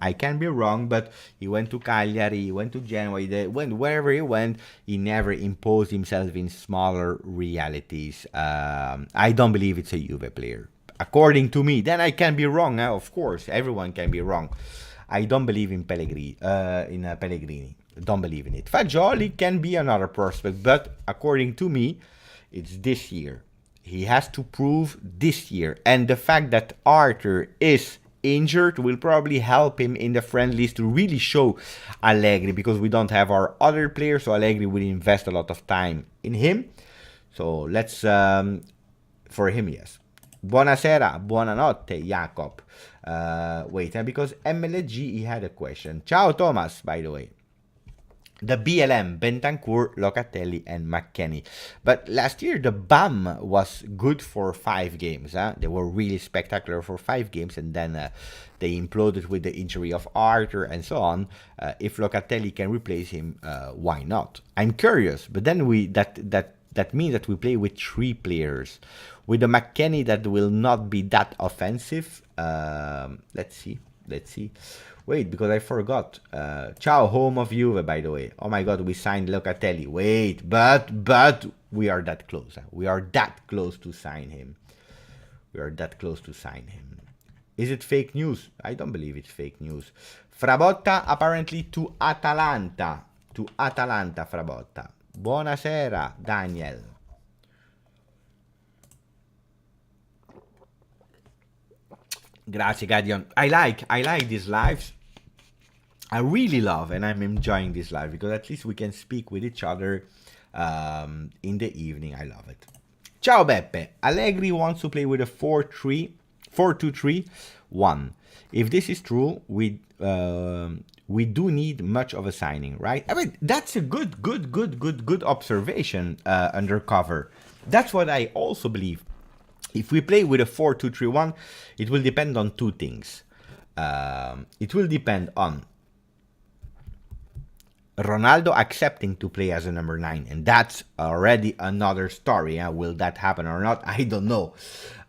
Speaker 1: but he went to Cagliari, he went to Genoa, he went wherever he went, he never imposed himself in smaller realities. I don't believe it's a Juve player, according to me. Then I can be wrong, of course, everyone can be wrong. I don't believe in Pellegrini. Don't believe in it. Fagioli can be another prospect, but according to me, it's this year. He has to prove this year, and the fact that Arthur is injured will probably help him in the friendlies to really show Allegri, because we don't have our other players, so Allegri will invest a lot of time in him. So let's for him, yes. Buonasera, buonanotte, Jacob. Wait, because MLG, he had a question. Ciao Thomas, by the way. The BLM, Bentancur, Locatelli, and McKennie. But last year, the BAM was good for 5 games. They were really spectacular for 5 games, and then they imploded with the injury of Arthur and so on. If Locatelli can replace him, why not? I'm curious, but then that means that we play with 3 players. With the McKennie that will not be that offensive. Let's see. Wait, because I forgot. Ciao, home of Juve, by the way. Oh my god, we signed Locatelli. Wait, but we are that close. We are that close to sign him. Is it fake news? I don't believe it's fake news. Frabotta apparently to Atalanta. Frabotta. Buonasera, Daniel. Grazie, Gadion. I like these lives. I really love, and I'm enjoying this live because at least we can speak with each other in the evening. I love it. Ciao, Beppe. Allegri wants to play with a 4-2-3-1. If this is true, we do need much of a signing, right? I mean, that's a good observation, undercover. That's what I also believe. If we play with a 4-2-3-1, it will depend on 2 things. It will depend on Ronaldo accepting to play as a number 9, and that's already another story. Will that happen or not? I don't know.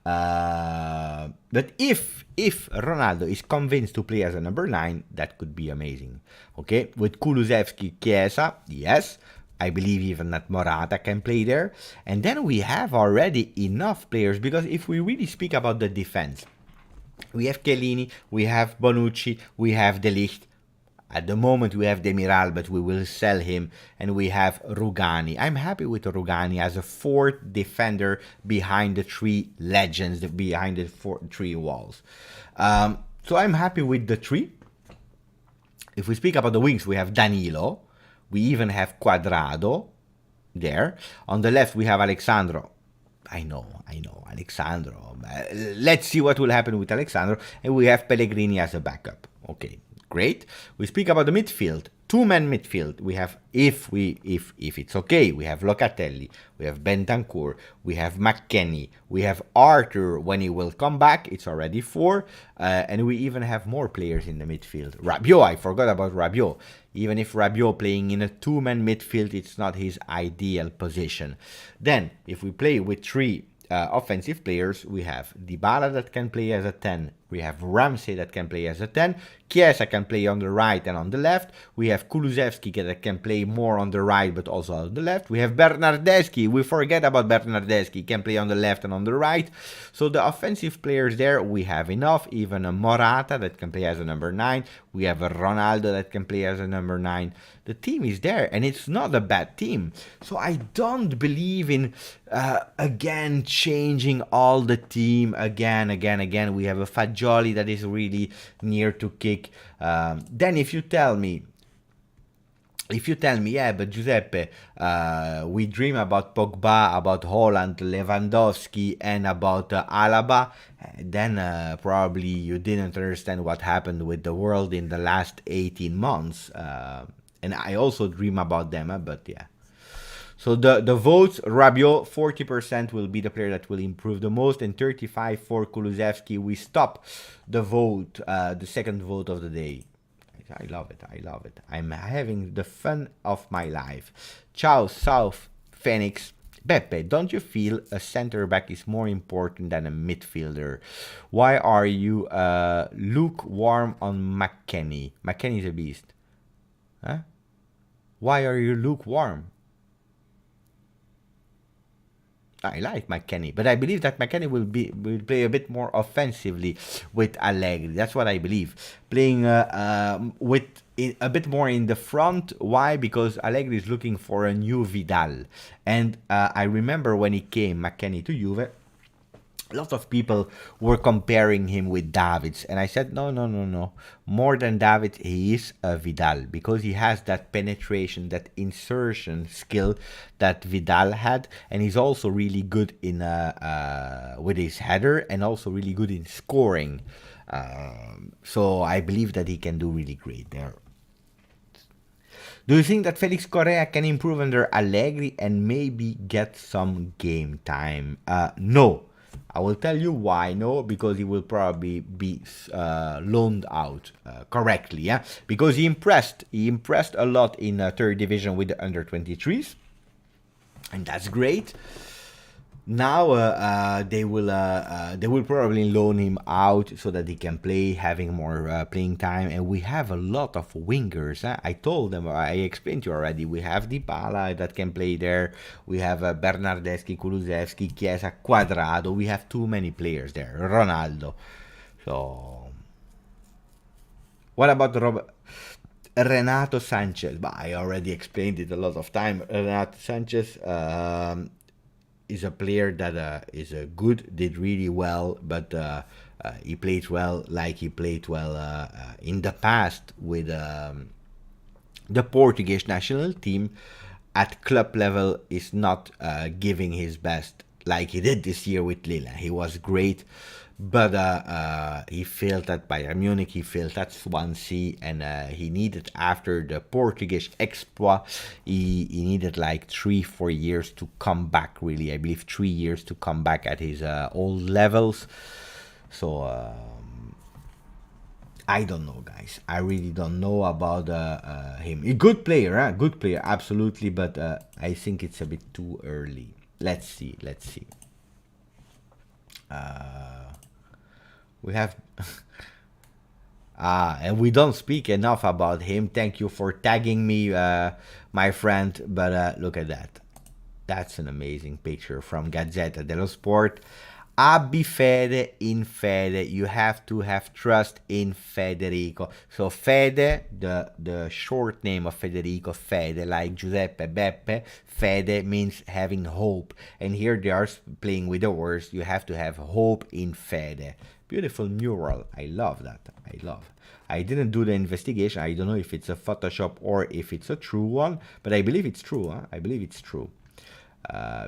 Speaker 1: But if Ronaldo is convinced to play as a number 9, that could be amazing. Okay, with Kulusevski, Chiesa, yes. I believe even that Morata can play there. And then we have already enough players, because if we really speak about the defense, we have Chiellini, we have Bonucci, we have De Ligt. At the moment we have Demiral, but we will sell him. And we have Rugani. I'm happy with Rugani as a 4th defender behind the 3 legends, behind the 3 walls. So I'm happy with the 3. If we speak about the wings, we have Danilo. We even have Cuadrado there. On the left, we have Alexandro. I know, Alexandro. Let's see what will happen with Alexandro. And we have Pellegrini as a backup. Okay, great. We speak about the midfield. 2-man midfield. We have, if it's okay, we have Locatelli, we have Bentancur, we have McKennie, we have Arthur when he will come back. It's already 4. And we even have more players in the midfield. Rabiot, I forgot about Rabiot. Even if Rabiot playing in a 2-man midfield, it's not his ideal position. Then, if we play with 3 offensive players, we have Dybala that can play as a 10. We have Ramsey that can play as a 10. Chiesa can play on the right and on the left. We have Kulusevski that can play more on the right but also on the left. We have Bernardeschi. We forget about Bernardeschi. Can play on the left and on the right. So the offensive players there, we have enough. Even a Morata that can play as a number 9. We have a Ronaldo that can play as a number 9. The team is there, and it's not a bad team. So I don't believe in, again, changing all the team again. We have a Fagioli that is really near to kick. Then if you tell me, yeah, but Giuseppe, we dream about Pogba, about Holland, Lewandowski, and about Alaba, then probably you didn't understand what happened with the world in the last 18 months. And I also dream about them, but yeah. So the votes, Rabiot, 40% will be the player that will improve the most, and 35% for Kulusevski. We stop the vote, the second vote of the day. I love it. I'm having the fun of my life. Ciao, South Phoenix. Beppe, don't you feel a center back is more important than a midfielder? Why are you lukewarm on McKennie? McKennie's a beast. Huh? Why are you lukewarm? I like McKennie, but I believe that McKennie will play a bit more offensively with Allegri. That's what I believe. Playing with a bit more in the front. Why? Because Allegri is looking for a new Vidal, and I remember when he came, McKennie to Juve. A lot of people were comparing him with Davids, and I said no. More than David, he is a Vidal, because he has that penetration, that insertion skill that Vidal had, and he's also really good in with his header, and also really good in scoring. So I believe that he can do really great there. Do you think that Felix Correa can improve under Allegri and maybe get some game time? No. I will tell you why. No, because he will probably be loaned out correctly. Yeah, because he impressed. He impressed a lot in third division with the under-23s, and that's great. Now they will probably loan him out so that he can play, having more playing time. And we have a lot of wingers. I told them, I explained to you already. We have Dybala that can play there. We have Bernardeschi, Kulusevski, Chiesa, Quadrado. We have too many players there. Ronaldo. So what about Renato Sanchez? But I already explained it a lot of time. Renato Sanchez is a player that is good, did really well, but he played well like he played well in the past with the Portuguese national team. At club level is not giving his best like he did this year with Lille. He was great, but he failed at Bayern Munich, he failed at Swansea, and he needed, after the Portuguese exploit, he needed like 3-4 years to come back, really. I believe 3 years to come back at his old levels. So I don't know, guys. I really don't know about him. A good player, huh? Good player, absolutely, but I think it's a bit too early. Let's see. We have and we don't speak enough about him. Thank you for tagging me, my friend. But look at that. That's an amazing picture from Gazzetta dello Sport. Abbi fede in fede. You have to have trust in Federico. So Fede, the short name of Federico, Fede, like Giuseppe, Beppe, Fede means having hope. And here they are playing with the words. You have to have hope in Fede. Beautiful mural. I love that. I didn't do the investigation. I don't know if it's a Photoshop or if it's a true one, but I believe it's true. I believe it's true.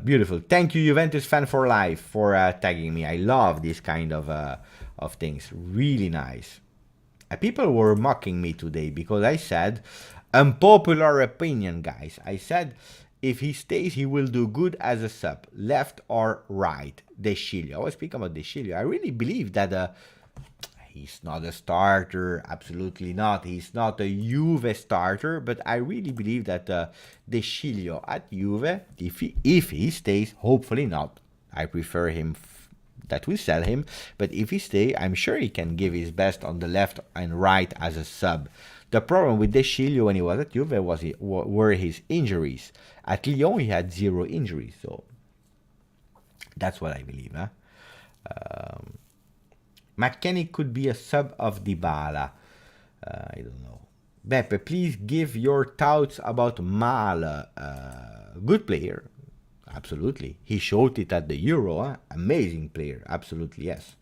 Speaker 1: Beautiful. Thank you, Juventus fan for life, for tagging me. I love this kind of things. Really nice. People were mocking me today because I said, unpopular opinion, guys. I said, if he stays, he will do good as a sub, left or right. De Sciglio. I was speaking about De Sciglio. I really believe that he's not a starter, absolutely not. He's not a Juve starter, but I really believe that De Sciglio at Juve, if he stays, hopefully not. I prefer him that we sell him, but if he stays, I'm sure he can give his best on the left and right as a sub. The problem with De Sciglio when he was at Juve were his injuries. At Lyon, he had 0 injuries, so that's what I believe. McKennie could be a sub of Dybala. I don't know. Beppe, please give your thoughts about Male. Good player. Absolutely. He showed it at the Euro. Amazing player. Absolutely, yes.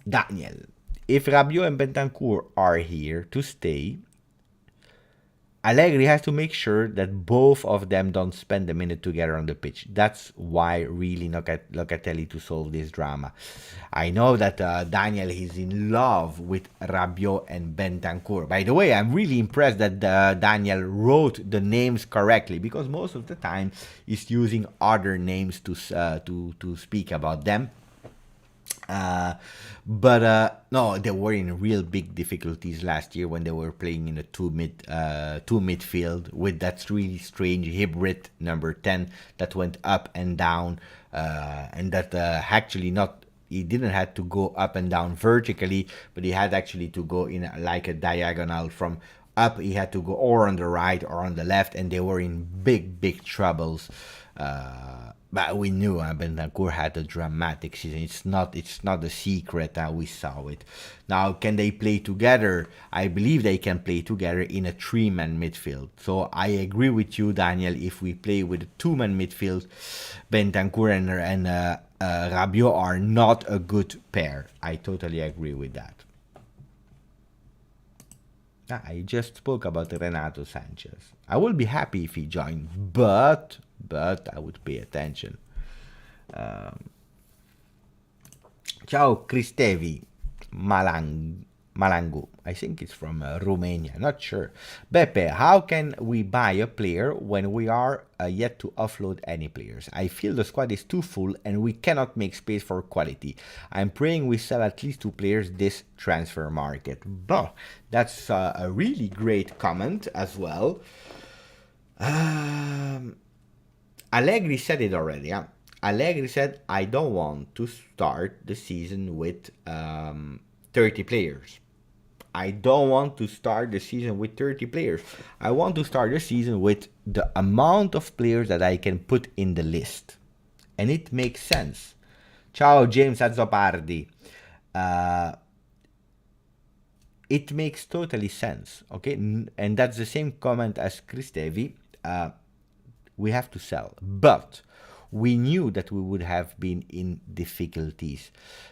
Speaker 1: Daniel. If Rabiot and Bentancur are here to stay, Allegri has to make sure that both of them don't spend a minute together on the pitch. That's why really Locatelli to solve this drama. I know that Daniel is in love with Rabiot and Bentancur. By the way, I'm really impressed that Daniel wrote the names correctly, because most of the time he's using other names to speak about them. No, they were in real big difficulties last year when they were playing in a two midfield with that really strange hybrid number 10 that went up and down, and that actually not he didn't have to go up and down vertically, but he had actually to go in like a diagonal from up. He had to go or on the right or on the left, and they were in big troubles. But we knew Bentancur had a dramatic season. It's not a secret that we saw it. Now, can they play together? I believe they can play together in a three-man midfield. So I agree with you, Daniel. If we play with a two-man midfield, Bentancur and Rabiot are not a good pair. I totally agree with that. I just spoke about Renato Sanchez. I will be happy if he joined, but I would pay attention. Ciao Cristevi Malangu. I think it's from Romania, not sure. Beppe, how can we buy a player when we are yet to offload any players? I feel the squad is too full and we cannot make space for quality. I'm praying we sell at least 2 players this transfer market. But that's a really great comment as well. Allegri said it already. Yeah? Allegri said, I don't want to start the season with 30 players. I don't want to start the season with 30 players. I want to start the season with the amount of players that I can put in the list. And it makes sense. Ciao, James Azzopardi. It makes totally sense. Okay, and that's the same comment as Cristevi. We have to sell. But we knew that we would have been in difficulties.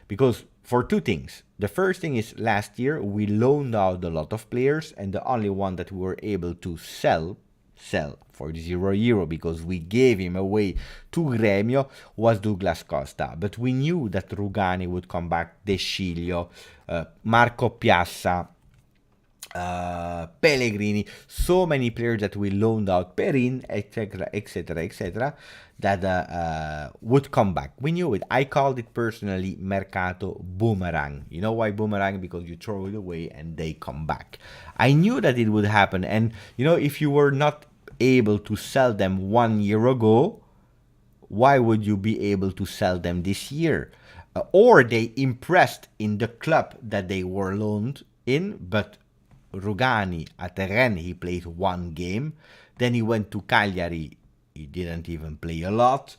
Speaker 1: Because for 2 things. The first thing is last year we loaned out a lot of players, and the only one that we were able to sell for €0 because we gave him away to Gremio was Douglas Costa. But we knew that Rugani would come back, De Sciglio, Marco Piazza, Pellegrini, so many players that we loaned out, Perin, etc., that would come back. We knew it. I called it personally Mercato Boomerang. You know why Boomerang? Because you throw it away and they come back. I knew that it would happen. And, you know, if you were not able to sell them 1 year ago, why would you be able to sell them this year? Or they impressed in the club that they were loaned in, but Rugani at Rennes, he played 1 game. Then he went to Cagliari. He didn't even play a lot.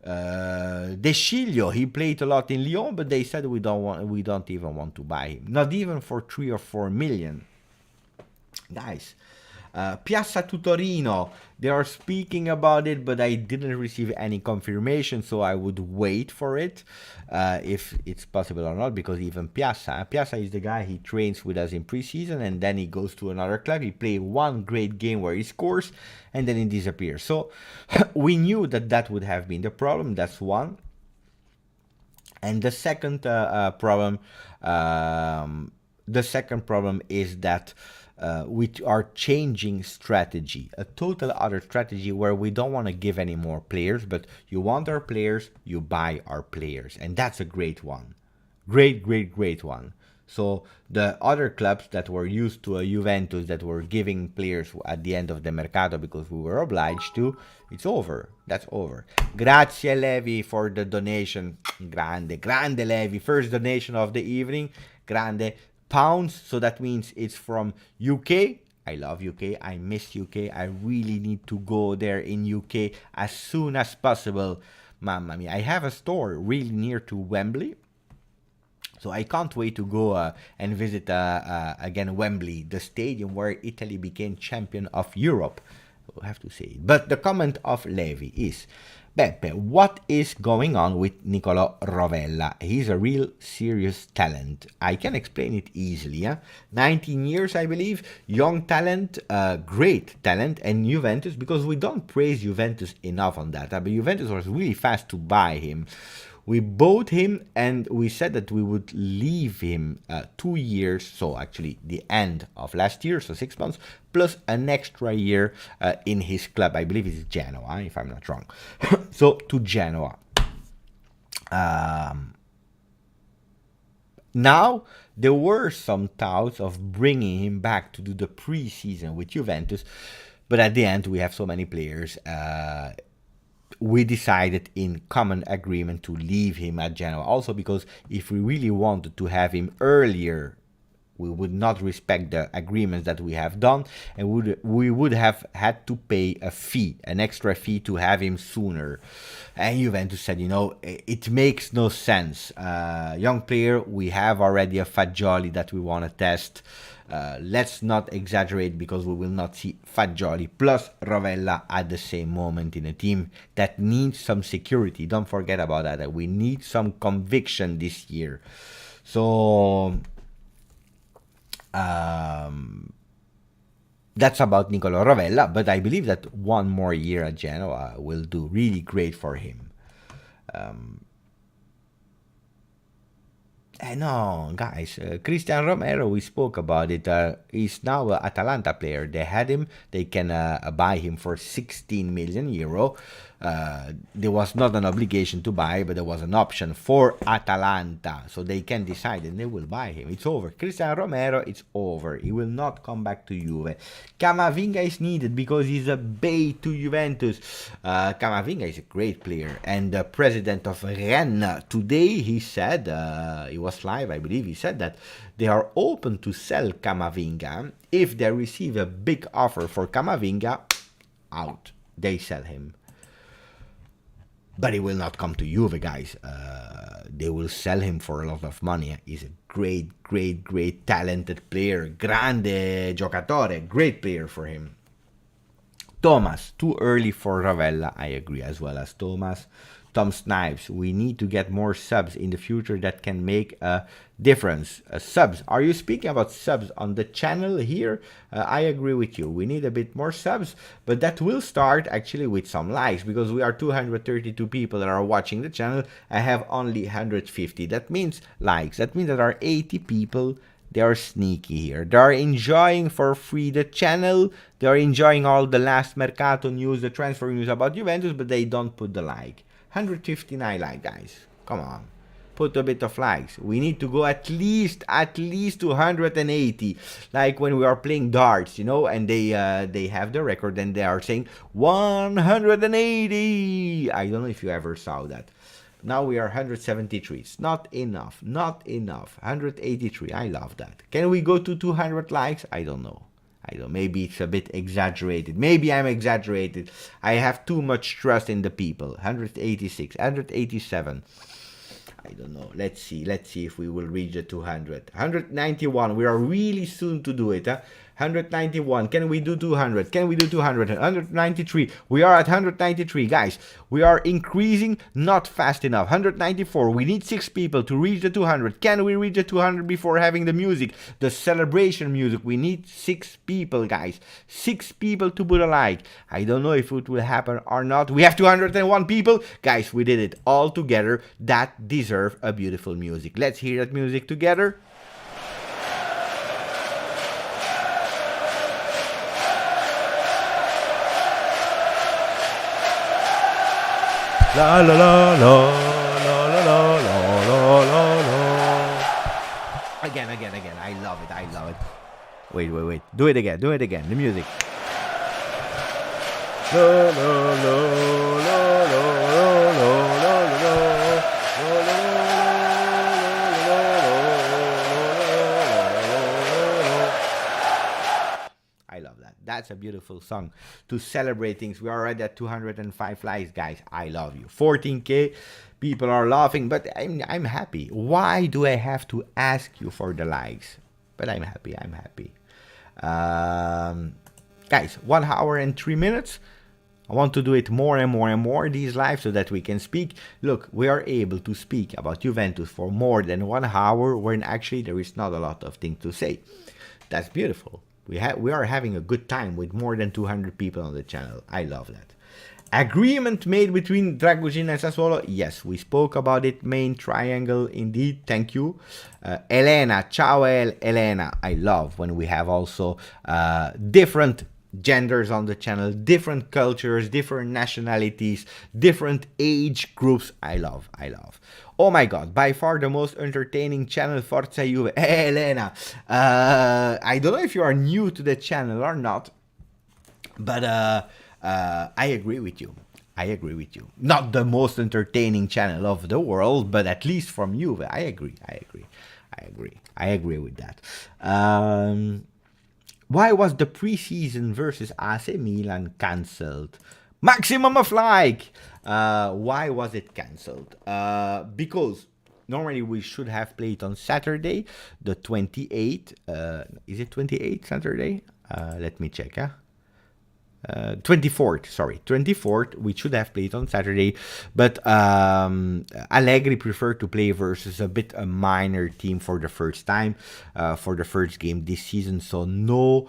Speaker 1: De Sciglio, he played a lot in Lyon, but they said we don't even want to buy him. Not even for 3 or 4 million. Guys, Piazza to Torino, they are speaking about it, but I didn't receive any confirmation, so I would wait for it, if it's possible or not, because even Piazza is the guy, he trains with us in preseason, and then he goes to another club, he plays 1 great game where he scores, and then he disappears. So we knew that would have been the problem. That's one. And the second problem is that we are changing strategy, a total other strategy where we don't want to give any more players, but you want our players, you buy our players, and that's a great one. Great one. So the other clubs that were used to a Juventus that were giving players at the end of the Mercato because we were obliged to, it's over. That's over. Grazie Levi for the donation. Grande Levi. First donation of the evening. Grande. Pounds, so that means it's from UK. I love UK. I miss UK. I really need to go there in UK as soon as possible. Mamma mia. I have a store really near to Wembley. So I can't wait to go and visit again Wembley, the stadium where Italy became champion of Europe. I have to say it. But the comment of Levi is, Beppe, what is going on with Nicolo Rovella? He's a real serious talent. I can explain it easily. 19 years, I believe, young talent, great talent, and Juventus, because we don't praise Juventus enough on that. But Juventus was really fast to buy him. We bought him and we said that we would leave him 2 years, so actually the end of last year, so 6 months, plus an extra year in his club. I believe it's Genoa, if I'm not wrong. So to Genoa. Now, there were some thoughts of bringing him back to do the preseason with Juventus, but at the end, we have so many players. We decided in common agreement to leave him at Genoa. Also, because if we really wanted to have him earlier, we would not respect the agreements that we have done, and we would have had to pay a fee, an extra fee, to have him sooner. And Juventus said, it makes no sense. Young player, we have already a Fagioli that we want to test. Let's not exaggerate, because we will not see Fagioli plus Rovella at the same moment in a team that needs some security. Don't forget about that. We need some conviction this year. So that's about Nicolo Rovella, but I believe that one more year at Genoa will do really great for him. No, guys, Cristiano Romero, we spoke about it. He's now an Atalanta player. They had him. They can buy him for 16 million euro. There was not an obligation to buy, but there was an option for Atalanta. So they can decide and they will buy him. It's over. Cristiano Romero, it's over. He will not come back to Juve. Camavinga is needed because he's a bait to Juventus. Camavinga is a great player. And the president of Rennes today, he said, he was live, I believe, he said that they are open to sell Camavinga. If they receive a big offer for Camavinga, out. They sell him. But he will not come to Juve, guys. They will sell him for a lot of money. He's a great talented player. Grande giocatore. Great player for him. Thomas, too early for Rovella. I agree as well as Thomas. Tom Snipes, we need to get more subs in the future that can make a difference. Subs, are you speaking about subs on the channel here? I agree with you. We need a bit more subs, but that will start actually with some likes, because we are 232 people that are watching the channel. I have only 150. That means likes. That means there are 80 people. They are sneaky here. They are enjoying for free the channel. They are enjoying all the last Mercato news, the transfer news about Juventus, but they don't put the like. 159 like, guys. Come on. Put a bit of likes. We need to go at least 280. Like when we are playing darts, and they have the record and they are saying 180. I don't know if you ever saw that. Now we are 173. It's not enough. Not enough. 183. I love that. Can we go to 200 likes? I don't know. Maybe it's a bit exaggerated. Maybe I'm exaggerated. I have too much trust in the people. 186, 187. I don't know. Let's see if we will reach the 200. 191. We are really soon to do it. 191. Can we do 200? Can we do 200? 193. We are at 193, guys. We are increasing, not fast enough. 194. We need 6 people to reach the 200. Can we reach the 200 before having the music, the celebration music? We need 6 people, guys. 6 people to put a like. I don't know if it will happen or not. We have 201 people. Guys, we did it all together. That deserve a beautiful music. Let's hear that music together. La la la la la la la la la la. Again. I love it. Wait. Do it again. The music. La la la la la la la I love that. That's a beautiful song to celebrate things. We are already at 205 likes, guys. I love you. 14K. People are laughing, but I'm happy. Why do I have to ask you for the likes? But I'm happy. Guys, 1 hour and 3 minutes. I want to do it more and more these lives so that we can speak. Look, we are able to speak about Juventus for more than 1 hour when actually there is not a lot of things to say. That's beautiful. We are having a good time with more than 200 people on the channel. I love that. Agreement made between Dragoshin and Sassuolo. Yes, we spoke about it. Main triangle, indeed. Thank you. Elena, ciao Elena. I love when we have also different genders on the channel, different cultures, different nationalities, different age groups. I love. Oh my god, by far the most entertaining channel, Forza Juve. Hey, Elena, I don't know if you are new to the channel or not, but I agree with you. I agree with you. Not the most entertaining channel of the world, but at least from Juve. I agree. I agree with that. Why was the preseason versus AC Milan cancelled? Maximum of like. Why was it cancelled? Because normally we should have played on Saturday, the 28th. Is it 28th Saturday? Let me check. 24th, sorry, 24th. We should have played on Saturday, but Allegri preferred to play versus a minor team for the first time, for the first game this season. So no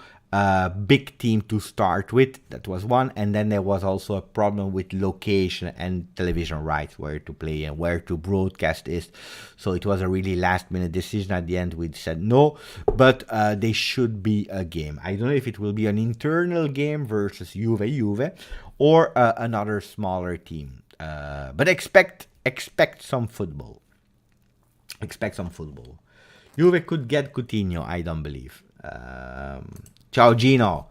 Speaker 1: big team to start with. That was one, and then there was also a problem with location and television rights, where to play and where to broadcast is. So it was a really last minute decision. At the end we said no, but they should be a game. I don't know if it will be an internal game versus Juve or another smaller team, but expect some football. Expect some football. Juve could get Coutinho, I don't believe. Ciao Gino.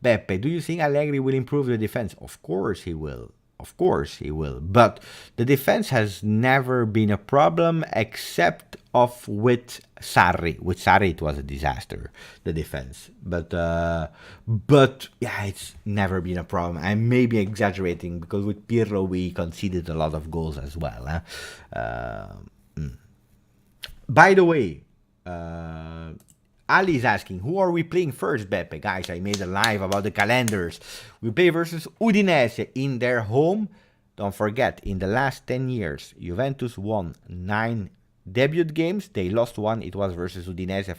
Speaker 1: Beppe, do you think Allegri will improve the defense? Of course he will. Of course he will. But the defense has never been a problem except with Sarri. With Sarri it was a disaster, the defense. But yeah, it's never been a problem. I may be exaggerating because with Pirlo we conceded a lot of goals as well. By the way, Ali is asking, who are we playing first, Beppe? Guys, I made a live about the calendars. We play versus Udinese in their home. Don't forget, in the last 10 years, Juventus won 9 debut games. They lost one. It was versus Udinese a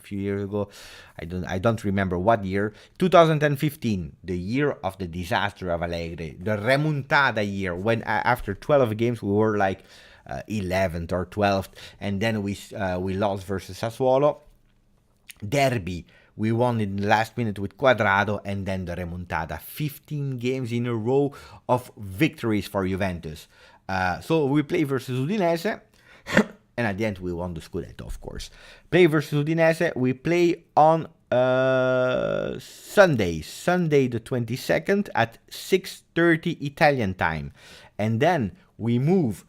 Speaker 1: few years ago. I don't remember what year. 2015, the year of the disaster of Allegri. The remontada year, when after 12 games we were like 11th or 12th, and then we lost versus Sassuolo. Derby, we won in the last minute with Quadrado, and then the remontada. 15 games in a row of victories for Juventus. So we play versus Udinese, and at the end we won the Scudetto, of course. Play versus Udinese, we play on Sunday the 22nd at 6:30 Italian time, and then we move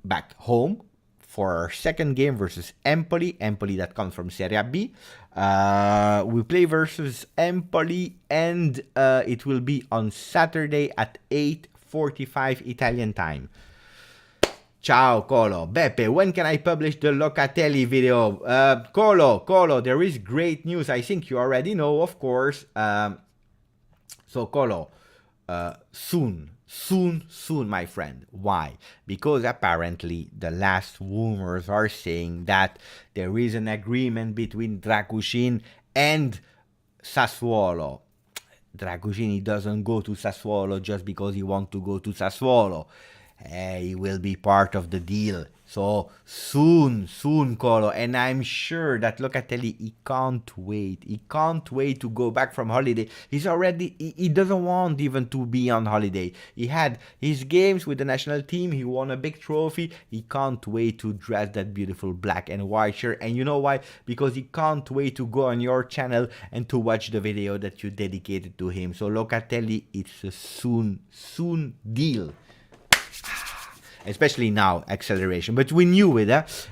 Speaker 1: back home for our second game versus Empoli that comes from Serie B. We play versus Empoli, and it will be on Saturday at 8:45 Italian time. Ciao Colo. Beppe, when can I publish the Locatelli video? Colo, there is great news. I think you already know, of course. So Colo, soon, my friend. Why? Because apparently the last rumors are saying that there is an agreement between Dragushin and Sassuolo. Dragushin doesn't go to Sassuolo just because he wants to go to Sassuolo. He will be part of the deal. So soon, Colo. And I'm sure that Locatelli, he can't wait. He can't wait to go back from holiday. He doesn't want even to be on holiday. He had his games with the national team. He won a big trophy. He can't wait to dress that beautiful black and white shirt. And you know why? Because he can't wait to go on your channel and to watch the video that you dedicated to him. So Locatelli, it's a soon deal. Especially now, acceleration. But we knew it.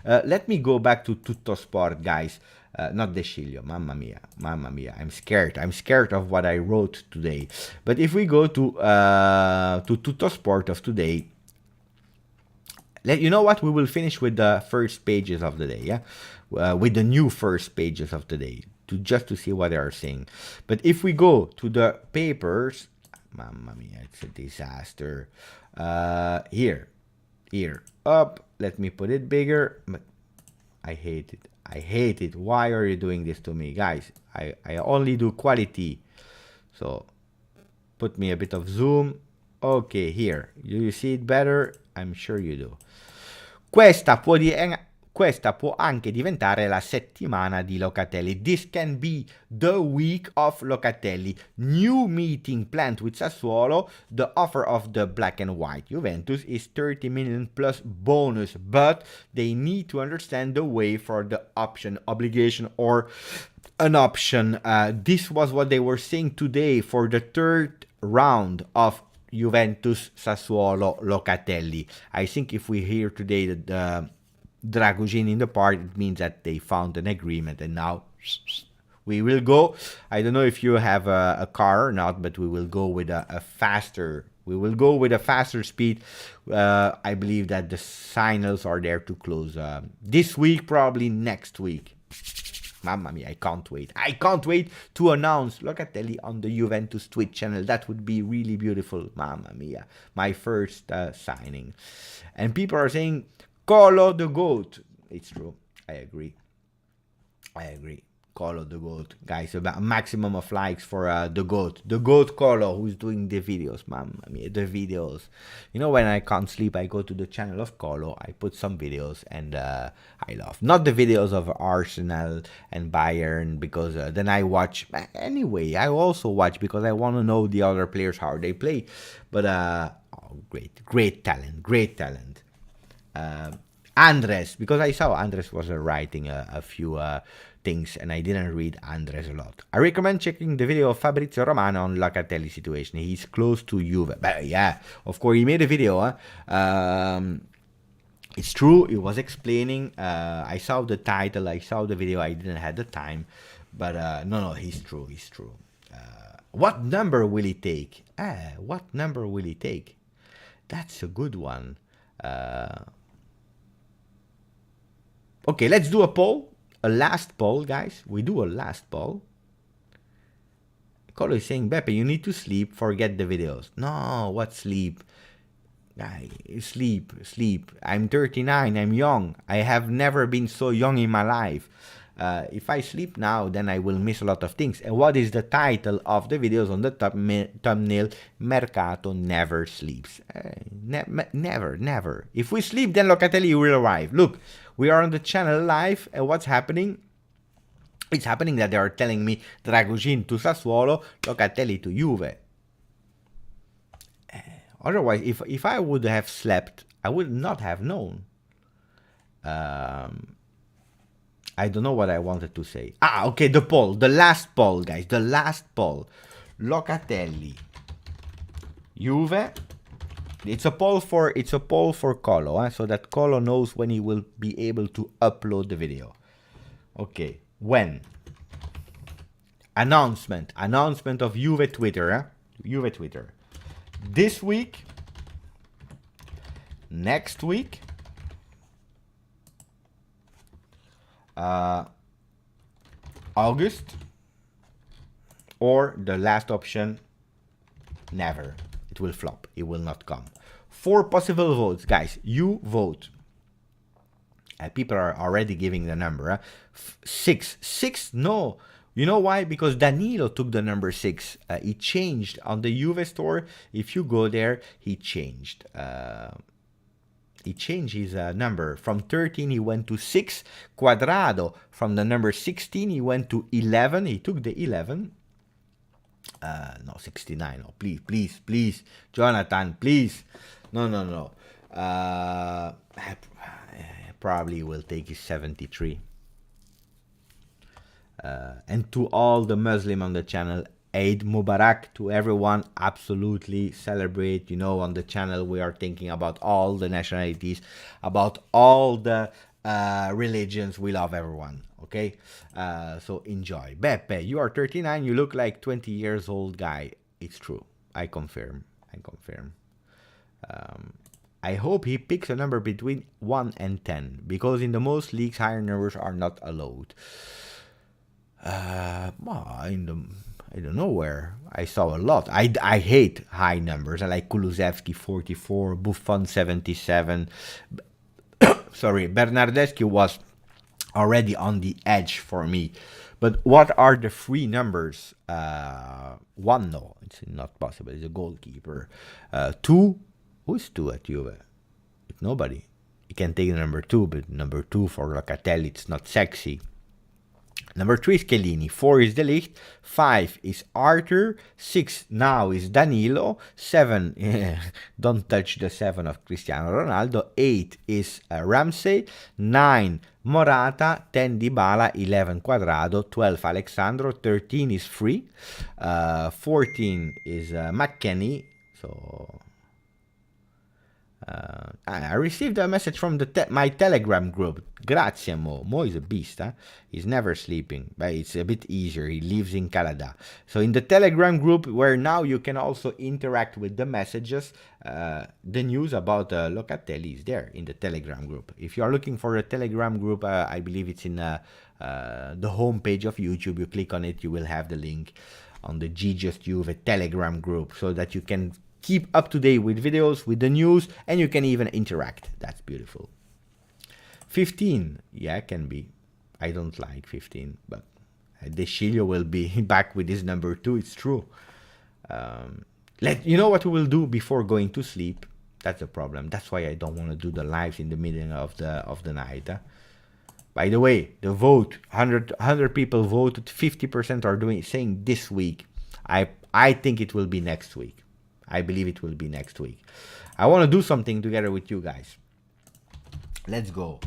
Speaker 1: Let me go back to Tutto Sport, guys. Not De Sciglio. Mamma mia. I'm scared. I'm scared of what I wrote today. But if we go to Tutto Sport of today, you know what? We will finish with the first pages of the day. Yeah, with the new first pages of the day, just to see what they are saying. But if we go to the papers, mamma mia, it's a disaster. Here up, let me put it bigger. But I hate it. Why are you doing this to me, guys? I only do quality. So put me a bit of zoom. Okay, here, do you see it better? I'm sure you do. Questa questa può anche diventare la settimana di Locatelli. This can be the week of Locatelli. New meeting planned with Sassuolo. The offer of the black and white Juventus is 30 million plus bonus, but they need to understand the way for the option, obligation, or an option. This was what they were saying today for the third round of Juventus Sassuolo Locatelli. I think if we hear today the Dragugin in the part, it means that they found an agreement, and now we will go. I don't know if you have a car or not, but we will go with a faster. We will go with a faster speed. I believe that the signals are there to close this week, probably next week. Mamma mia, I can't wait. I can't wait to announce Locatelli on the Juventus Twitch channel. That would be really beautiful. Mamma mia. My first signing. And people are saying, Colo the GOAT. It's true. I agree. Colo the GOAT. Guys, about a maximum of likes for the GOAT. The GOAT Colo, who's doing the videos. Mamma mia, the videos. You know, when I can't sleep, I go to the channel of Colo. I put some videos, and I love. Not the videos of Arsenal and Bayern, because then I watch. Anyway, I also watch because I want to know the other players, how they play. But, great talent. Andres, because I saw Andres was writing a few things, and I didn't read Andres a lot. I recommend checking the video of Fabrizio Romano on Locatelli situation. He's close to Juve. But yeah, of course, he made a video. It's true, he was explaining. I saw the title, I saw the video, I didn't have the time. But no, he's true. What number will he take? What number will he take? That's a good one. Okay, let's do a poll. A last poll, guys. We do a last poll. Colo is saying, Beppe, you need to sleep. Forget the videos. No, what sleep? Sleep. I'm 39. I'm young. I have never been so young in my life. If I sleep now, then I will miss a lot of things. And what is the title of the videos on the thumbnail? Mercato never sleeps. Never. If we sleep, then Locatelli will arrive. Look, we are on the channel live, and what's happening? It's happening that they are telling me Dragugin to Sassuolo, Locatelli to Juve. Otherwise, if I would have slept, I would not have known. I don't know what I wanted to say. Okay, the poll. The last poll, guys. The last poll. Locatelli. Juve. It's a poll for Colo, so that Colo knows when he will be able to upload the video. Okay. When? Announcement of Juve Twitter, Juve Twitter. This week. Next week. August, or the last option, never. It will flop. It will not come. 4 possible votes, guys. You vote. People are already giving the number. 6. No. You know why? Because Danilo took the number 6. He changed on the Juve store. If you go there, he changed. He changed his number. From 13, he went to 6. Quadrado, from the number 16, he went to 11. He took the 11. No, 69. No, please. Jonathan, please. No. Probably will take his 73. And to all the Muslim on the channel, Eid Mubarak to everyone. Absolutely celebrate. You know, on the channel we are thinking about all the nationalities, about all the religions. We love everyone. Okay, so enjoy. Beppe, you are 39. You look like 20 years old guy. It's true. I confirm. I hope he picks a number between 1 and 10, because in the most leagues higher numbers are not allowed. I don't know where. I saw a lot. I hate high numbers. I like Kulusevski 44, Buffon 77. Sorry, Bernardeschi was already on the edge for me. But what are the free numbers? 1, no, it's not possible. It's a goalkeeper. 2, who's 2 at Juve? Nobody. can take number 2, but number 2 for Locatelli, it's not sexy. Number 3 is Chiellini, 4 is De Ligt, 5 is Arthur, 6 now is Danilo, 7, don't touch the 7 of Cristiano Ronaldo, 8 is Ramsey, 9 Morata, 10 Dybala, 11 Cuadrado, 12 Alexandro, 13 is Free, 14 is McKennie, so... I received a message from my Telegram group. Grazie, Mo. Mo is a beast, huh? He's never sleeping, but it's a bit easier. He lives in Canada. So in the Telegram group, where now you can also interact with the messages, the news about Locatelli is there in the Telegram group. If you are looking for a Telegram group, I believe it's in the homepage of YouTube. You click on it, you will have the link on the GJustjuve Telegram group so that you can keep up to date with videos, with the news, and you can even interact. That's beautiful. 15, yeah, can be. I don't like 15, but De Chilio will be back with his number 2. It's true. You know what we will do before going to sleep? That's the problem. That's why I don't want to do the lives in the middle of the night. By the way, the vote, 100 people voted. 50% are saying this week. I think it will be next week. I believe it will be next week. I want to do something together with you guys. Let's go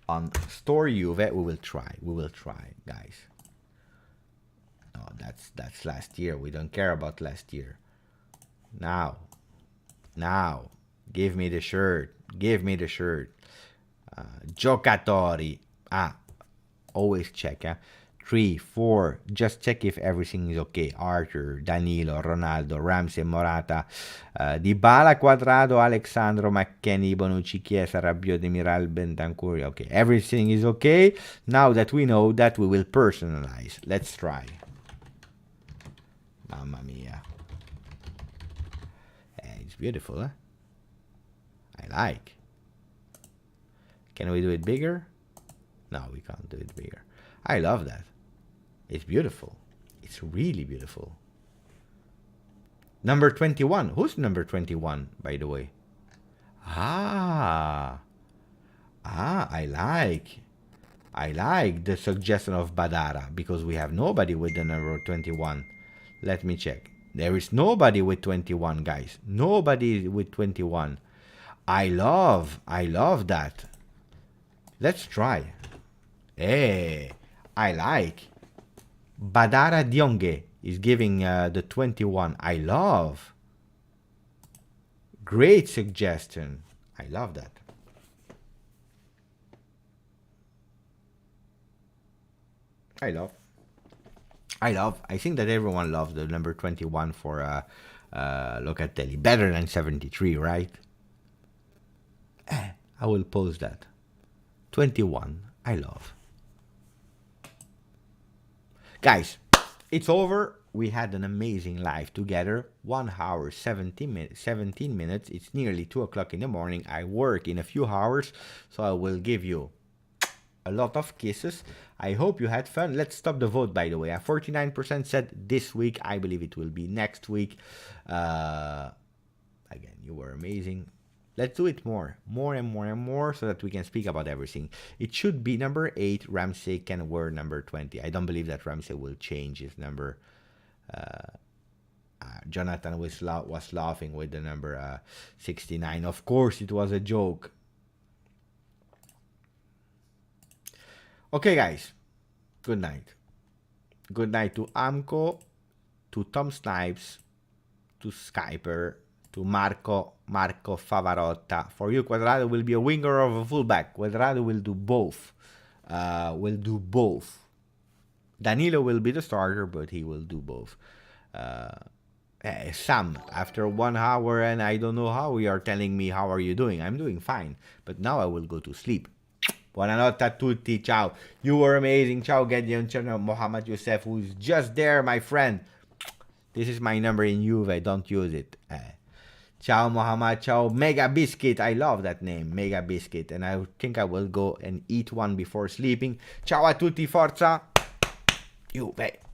Speaker 1: on Store Juve. We will try, guys. No, that's last year. We don't care about last year. Now, give me the shirt. Give me the shirt. Giocatori. Always check. 3, 4, just check if everything is okay. Arthur, Danilo, Ronaldo, Ramsey, Morata, Dybala, Cuadrado, Alexandro, McKennie, Bonucci, Chiesa, Rabiot, Mural, Bentancur. Okay, everything is okay. Now that we know that, we will personalize. Let's try. Mamma mia. It's beautiful, huh? I like. Can we do it bigger? No, we can't do it bigger. I love that. It's beautiful. It's really beautiful. Number 21. Who's number 21, by the way? I like the suggestion of Badara, because we have nobody with the number 21. Let me check. There is nobody with 21, guys. Nobody with 21. I love that. Let's try. Hey, I like. Badara Nonge is giving the 21. I love. Great suggestion. I love that. I think that everyone loves the number 21 for Locatelli. Better than 73, right? I will post that. 21. I love. Guys, it's over. We had an amazing live together. 1 hour, 17 minutes. It's nearly 2 o'clock in the morning. I work in a few hours, so I will give you a lot of kisses. I hope you had fun. Let's stop the vote, by the way. 49% said this week. I believe it will be next week. Again, you were amazing. Let's do it more and more, so that we can speak about everything. It should be number 8. Ramsey can wear number 20. I don't believe that Ramsey will change his number. Jonathan was laughing with the number 69. Of course, it was a joke. Okay, guys. Good night. Good night to Amco, to Tom Snipes, to Skyper, to Marco Favarotta. For you, Cuadrado will be a winger or a fullback. Cuadrado will do both. Danilo will be the starter, but he will do both. Sam, after 1 hour and I don't know how, you are telling me how are you doing. I'm doing fine, but now I will go to sleep. Buonanotte a tutti. Ciao. You were amazing. Ciao, Gideon. Ciao, Mohamed Youssef, who's just there, my friend. This is my number in Juve. Don't use it. Ciao, Mohamed. Ciao, Mega Biscuit. I love that name, Mega Biscuit. And I think I will go and eat one before sleeping. Ciao a tutti. Forza Juve.